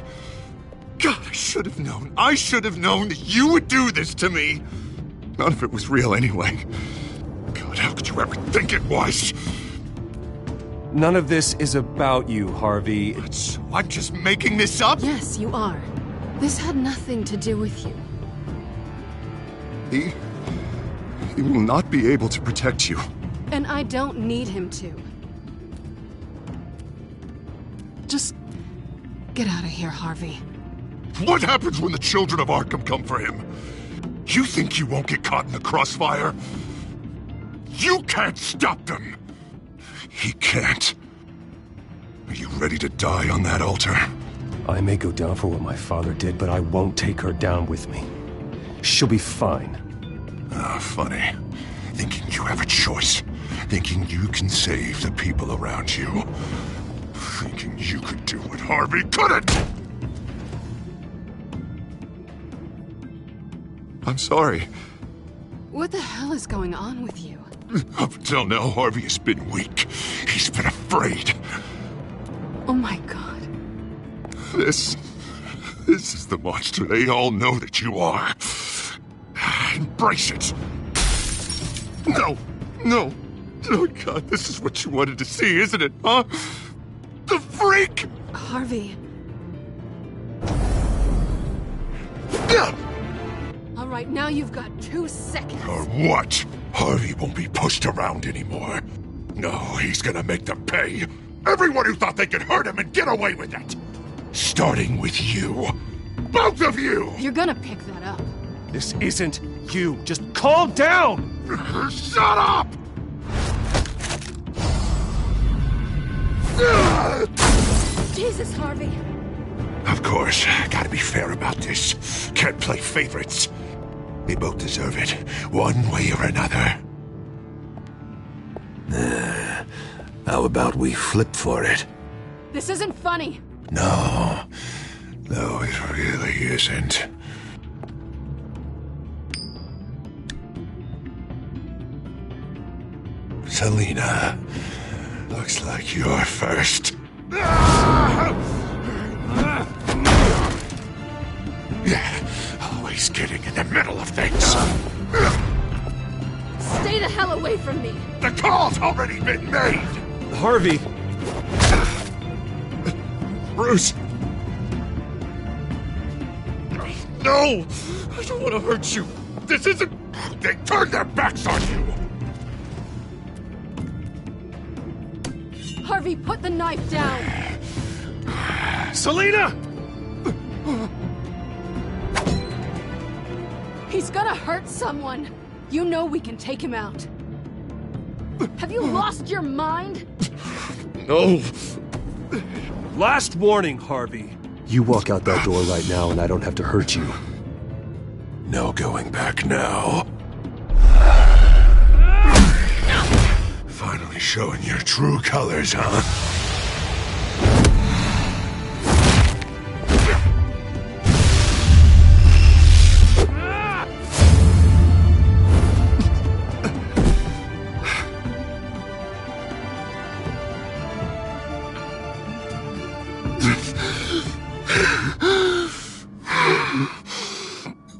God, I should have known. I should have known that you would do this to me! None of it was real anyway. God, how could you ever think it was? None of this is about you, Harvey. So I'm just making this up? Yes, you are. This had nothing to do with you. He will not be able to protect you. And I don't need him to. Just get out of here, Harvey. What happens when the children of Arkham come for him? You think you won't get caught in the crossfire? You can't stop them! He can't. Are you ready to die on that altar? I may go down for what my father did, but I won't take her down with me. She'll be fine. Ah, funny. Thinking you have a choice. Thinking you can save the people around you. Thinking you could do what Harvey couldn't! I'm sorry. What the hell is going on with you? Up until now, Harvey has been weak. He's been afraid. Oh my God. This is the monster they all know that you are. Embrace it. No. Oh God, this is what you wanted to see, isn't it, huh? The freak! Harvey. All right, now you've got 2 seconds. Or what? Harvey won't be pushed around anymore. No, he's gonna make them pay. Everyone who thought they could hurt him and get away with it. Starting with you. Both of you! You're gonna pick that up. This isn't you. Just calm down! Shut up! Jesus, Harvey. Of course, gotta be fair about this. Can't play favorites. They both deserve it, one way or another. How about we flip for it? This isn't funny. No, it really isn't. Selina, looks like you're first. Yeah, always getting in the middle of things. Stay the hell away from me. The call's already been made. Harvey. Bruce. No, I don't want to hurt you. This isn't... They turned their backs on you. Harvey, put the knife down. Selina! He's gonna hurt someone. You know we can take him out. Have you lost your mind? No. Last warning, Harvey. You walk out that door right now and I don't have to hurt you. No going back now. Finally showing your true colors, huh?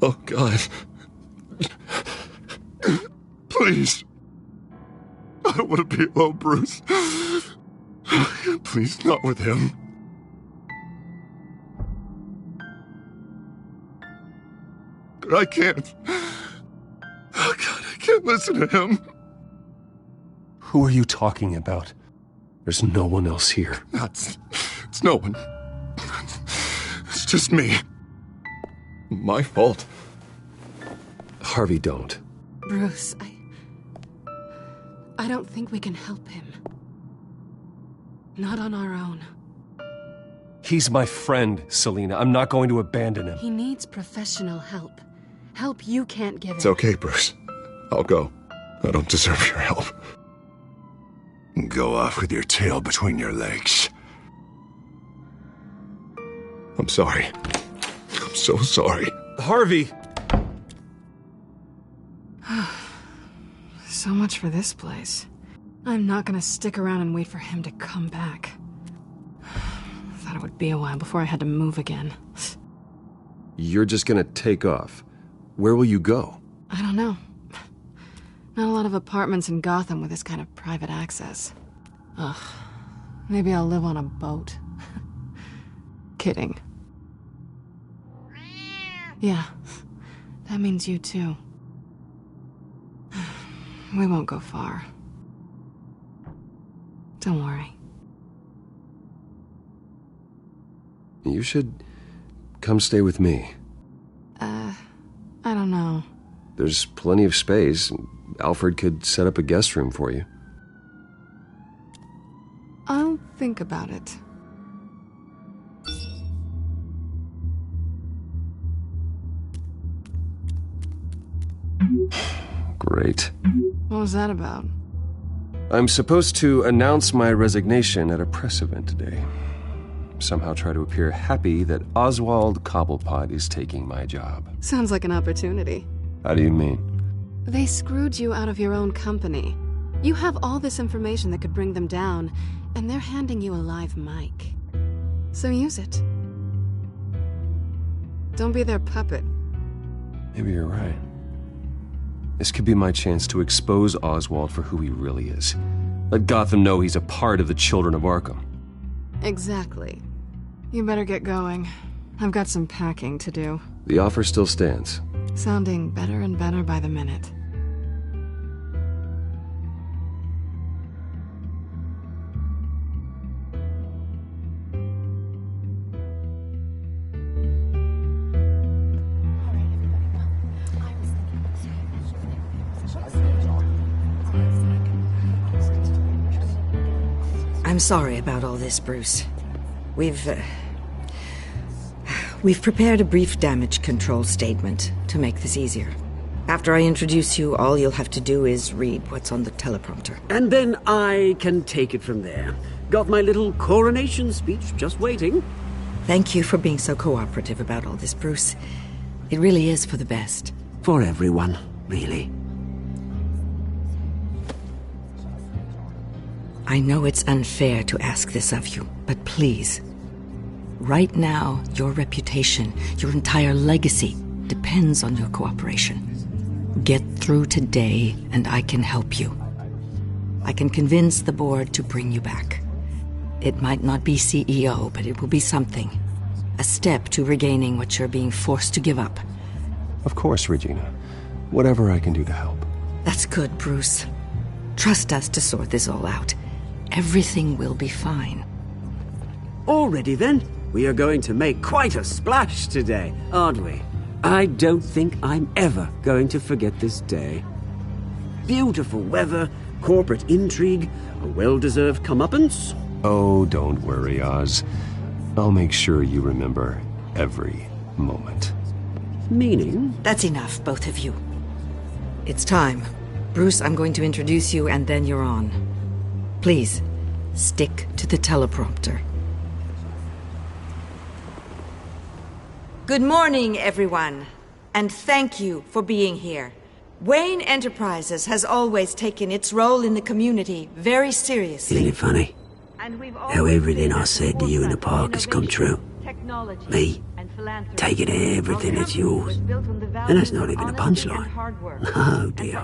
Oh, God. Please. I don't want to be alone, Bruce. Please, not with him. But I can't. Oh, God, I can't listen to him. Who are you talking about? There's no one else here. It's no one. It's just me. My fault. Harvey, don't. Bruce, I don't think we can help him. Not on our own. He's my friend, Selina. I'm not going to abandon him. He needs professional help. Help you can't give It's him. okay, Bruce. I'll go. I don't deserve your help. Go off with your tail between your legs. I'm sorry. I'm so sorry. Harvey! So much for this place. I'm not gonna stick around and wait for him to come back. Thought it would be a while before I had to move again. You're just gonna take off. Where will you go? I don't know. Not a lot of apartments in Gotham with this kind of private access. Ugh. Maybe I'll live on a boat. Kidding. Yeah. That means you too. We won't go far. Don't worry. You should come stay with me. I don't know. There's plenty of space. Alfred could set up a guest room for you. I'll think about it. Great. What was that about? I'm supposed to announce my resignation at a press event today. Somehow try to appear happy that Oswald Cobblepot is taking my job. Sounds like an opportunity. How do you mean? They screwed you out of your own company. You have all this information that could bring them down, and they're handing you a live mic. So use it. Don't be their puppet. Maybe you're right. This could be my chance to expose Oswald for who he really is. Let Gotham know he's a part of the Children of Arkham. Exactly. You better get going. I've got some packing to do. The offer still stands. Sounding better and better by the minute. I'm sorry about all this, Bruce. We've prepared a brief damage control statement to make this easier. After I introduce you, all you'll have to do is read what's on the teleprompter. And then I can take it from there. Got my little coronation speech just waiting. Thank you for being so cooperative about all this, Bruce. It really is for the best. For everyone, really. I know it's unfair to ask this of you, but please. Right now, your reputation, your entire legacy, depends on your cooperation. Get through today, and I can help you. I can convince the board to bring you back. It might not be CEO, but it will be something. A step to regaining what you're being forced to give up. Of course, Regina. Whatever I can do to help. That's good, Bruce. Trust us to sort this all out. Everything will be fine. Already then, we are going to make quite a splash today, aren't we? I don't think I'm ever going to forget this day. Beautiful weather, corporate intrigue, a well-deserved comeuppance. Oh, don't worry, Oz. I'll make sure you remember every moment. Meaning? That's enough, both of you. It's time. Bruce, I'm going to introduce you, and then you're on. Please, stick to the teleprompter. Good morning, everyone, and thank you for being here. Wayne Enterprises has always taken its role in the community very seriously. Isn't it funny? How everything I said to you in the park has come true. Me, taking everything that's yours. And that's not even a punchline. No, dear.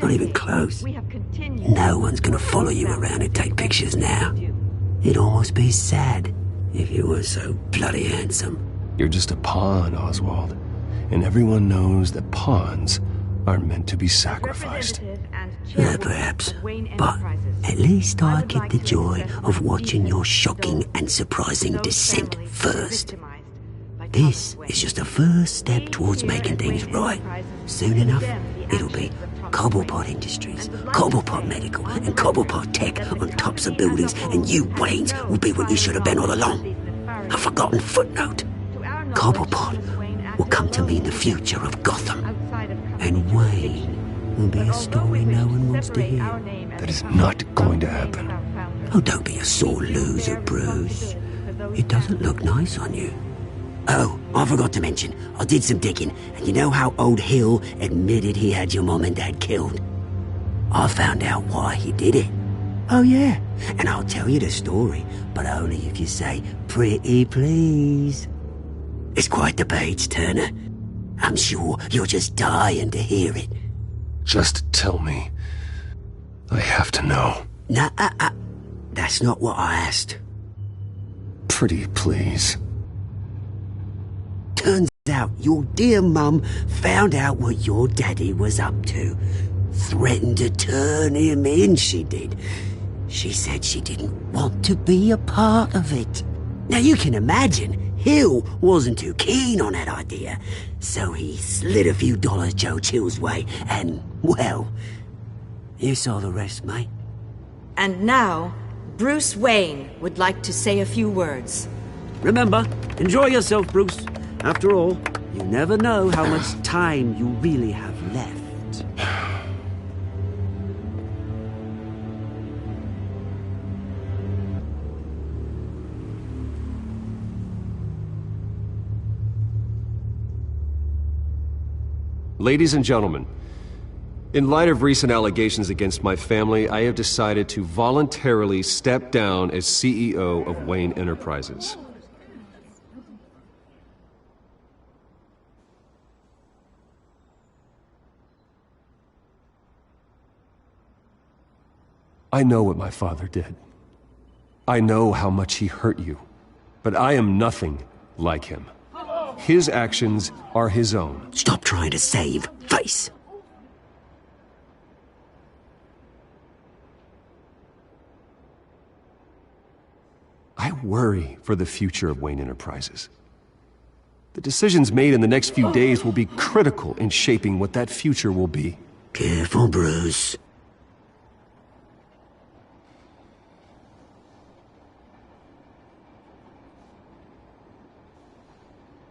Not even close. No one's gonna follow you around and take pictures now. It'd almost be sad if you were so bloody handsome. You're just a pawn, Oswald. And everyone knows that pawns are meant to be sacrificed. Yeah, perhaps. But at least I get the joy of watching your shocking and surprising descent first. This is just a first step towards making things right. Soon enough, it'll be Cobblepot Industries, Cobblepot Medical, and Cobblepot Tech on tops of buildings, and you, Waynes, will be what you should have been all along. A forgotten footnote. Cobblepot will come to mean the future of Gotham. And Wayne will be a story no one wants to hear. That is not going to happen. Oh, don't be a sore loser, Bruce. It doesn't look nice on you. Oh, I forgot to mention, I did some digging, and you know how old Hill admitted he had your mom and dad killed? I found out why he did it. Oh, yeah, and I'll tell you the story, but only if you say, pretty please. It's quite the page, Turner. I'm sure you're just dying to hear it. Just tell me. I have to know. Nah, that's not what I asked. Pretty please. Turns out your dear mum found out what your daddy was up to. Threatened to turn him in, she did. She said she didn't want to be a part of it. Now you can imagine, Hill wasn't too keen on that idea, so he slid a few dollars Joe Chill's way, and, well, you saw the rest, mate. And now, Bruce Wayne would like to say a few words. Remember, enjoy yourself, Bruce. After all, you never know how much time you really have left. Ladies and gentlemen, in light of recent allegations against my family, I have decided to voluntarily step down as CEO of Wayne Enterprises. I know what my father did. I know how much he hurt you, but I am nothing like him. His actions are his own. Stop trying to save face. I worry for the future of Wayne Enterprises. The decisions made in the next few days will be critical in shaping what that future will be. Careful, Bruce.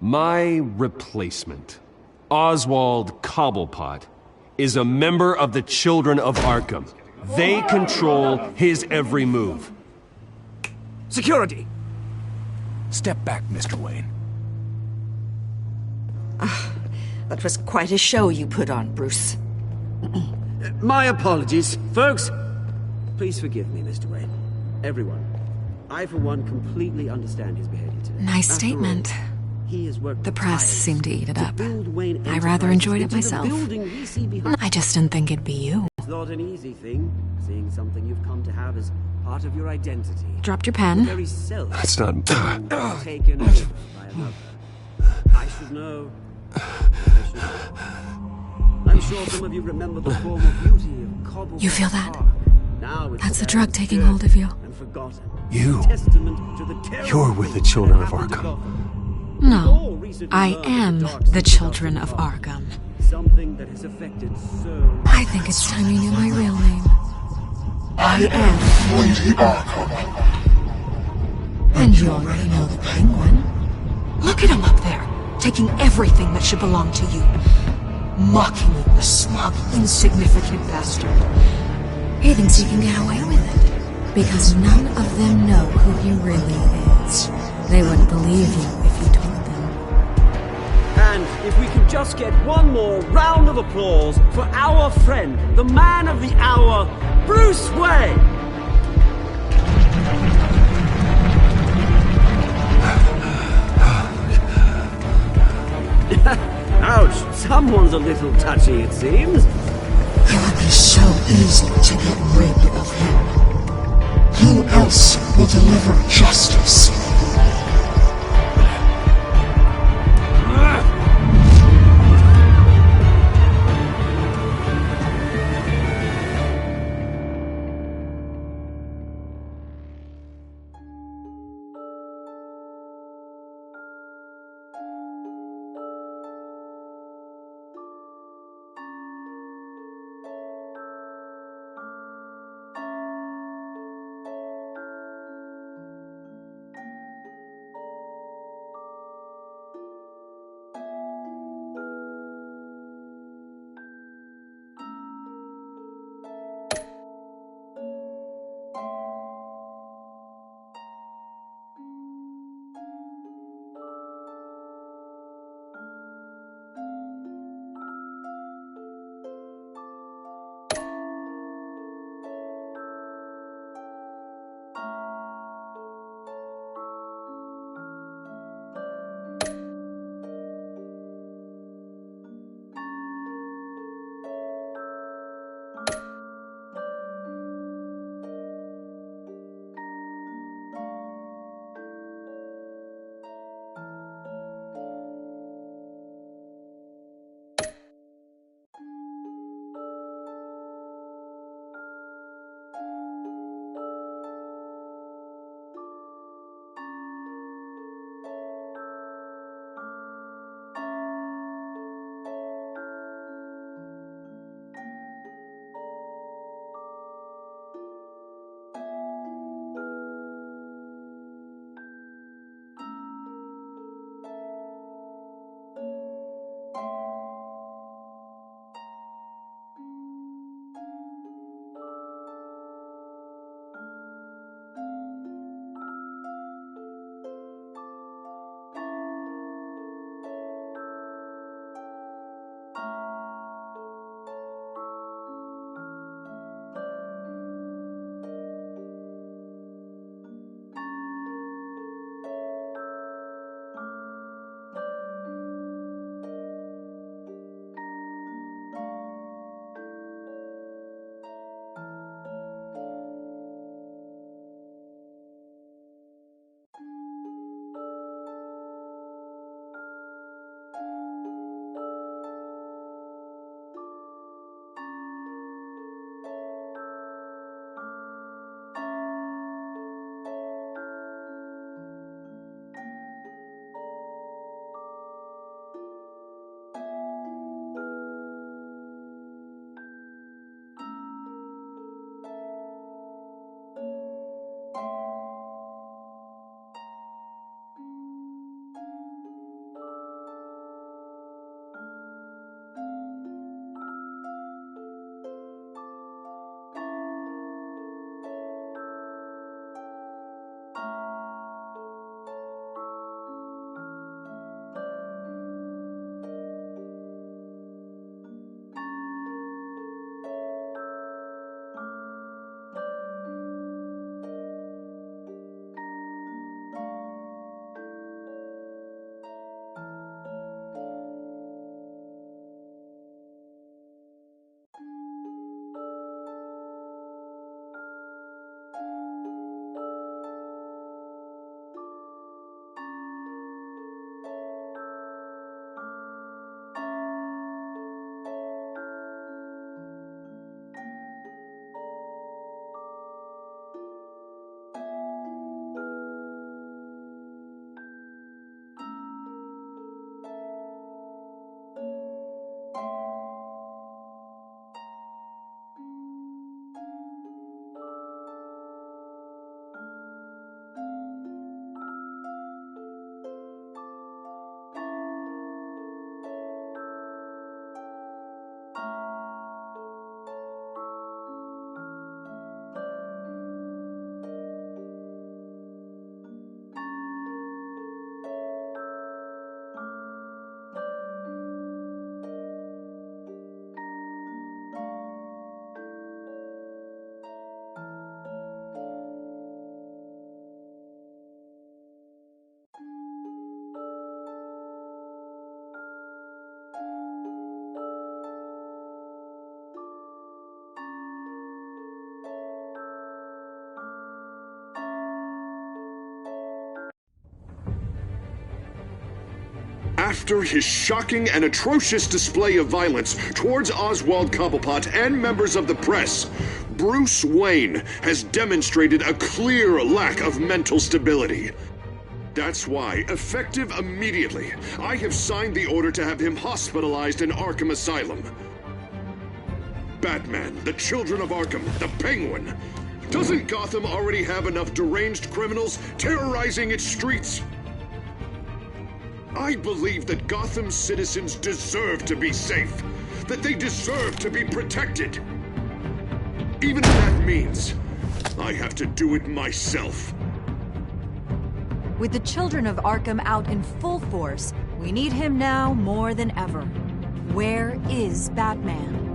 My replacement, Oswald Cobblepot, is a member of the Children of Arkham. They control his every move. Security! Step back, Mr. Wayne. That was quite a show you put on, Bruce. My apologies. Folks, please forgive me, Mr. Wayne. Everyone. I, for one, completely understand his behavior today. Nice statement. The press seemed to eat it up. I rather enjoyed it myself. I just didn't think it'd be you. It's not an easy thing, seeing something you've come to have as part of your identity. Dropped your pen. That's not... taken over by another. I should know. I'm sure some of you remember the former beauty of Cobblepot You feel that? Park. Now That's the drug taking hold of you. You. You're with the Children of Arkham. No, I am the Children of Arkham. Something that has affected so... I think it's time you knew my real name. I am Lady Arkham. And you already know the Penguin. Look at him up there, taking everything that should belong to you. Mocking the smug, insignificant bastard. He thinks he can get away with it. Because none of them know who he really is. They wouldn't believe you if you told them. And if we could just get one more round of applause for our friend, the man of the hour, Bruce Wayne! Ouch, someone's a little touchy, it seems. It would be so easy to get rid of him. Who else will deliver justice? After his shocking and atrocious display of violence towards Oswald Cobblepot and members of the press, Bruce Wayne has demonstrated a clear lack of mental stability. That's why, effective immediately, I have signed the order to have him hospitalized in Arkham Asylum. Batman, the Children of Arkham, the Penguin. Doesn't Gotham already have enough deranged criminals terrorizing its streets? I believe that Gotham's citizens deserve to be safe, that they deserve to be protected. Even if that means I have to do it myself. With the Children of Arkham out in full force, we need him now more than ever. Where is Batman?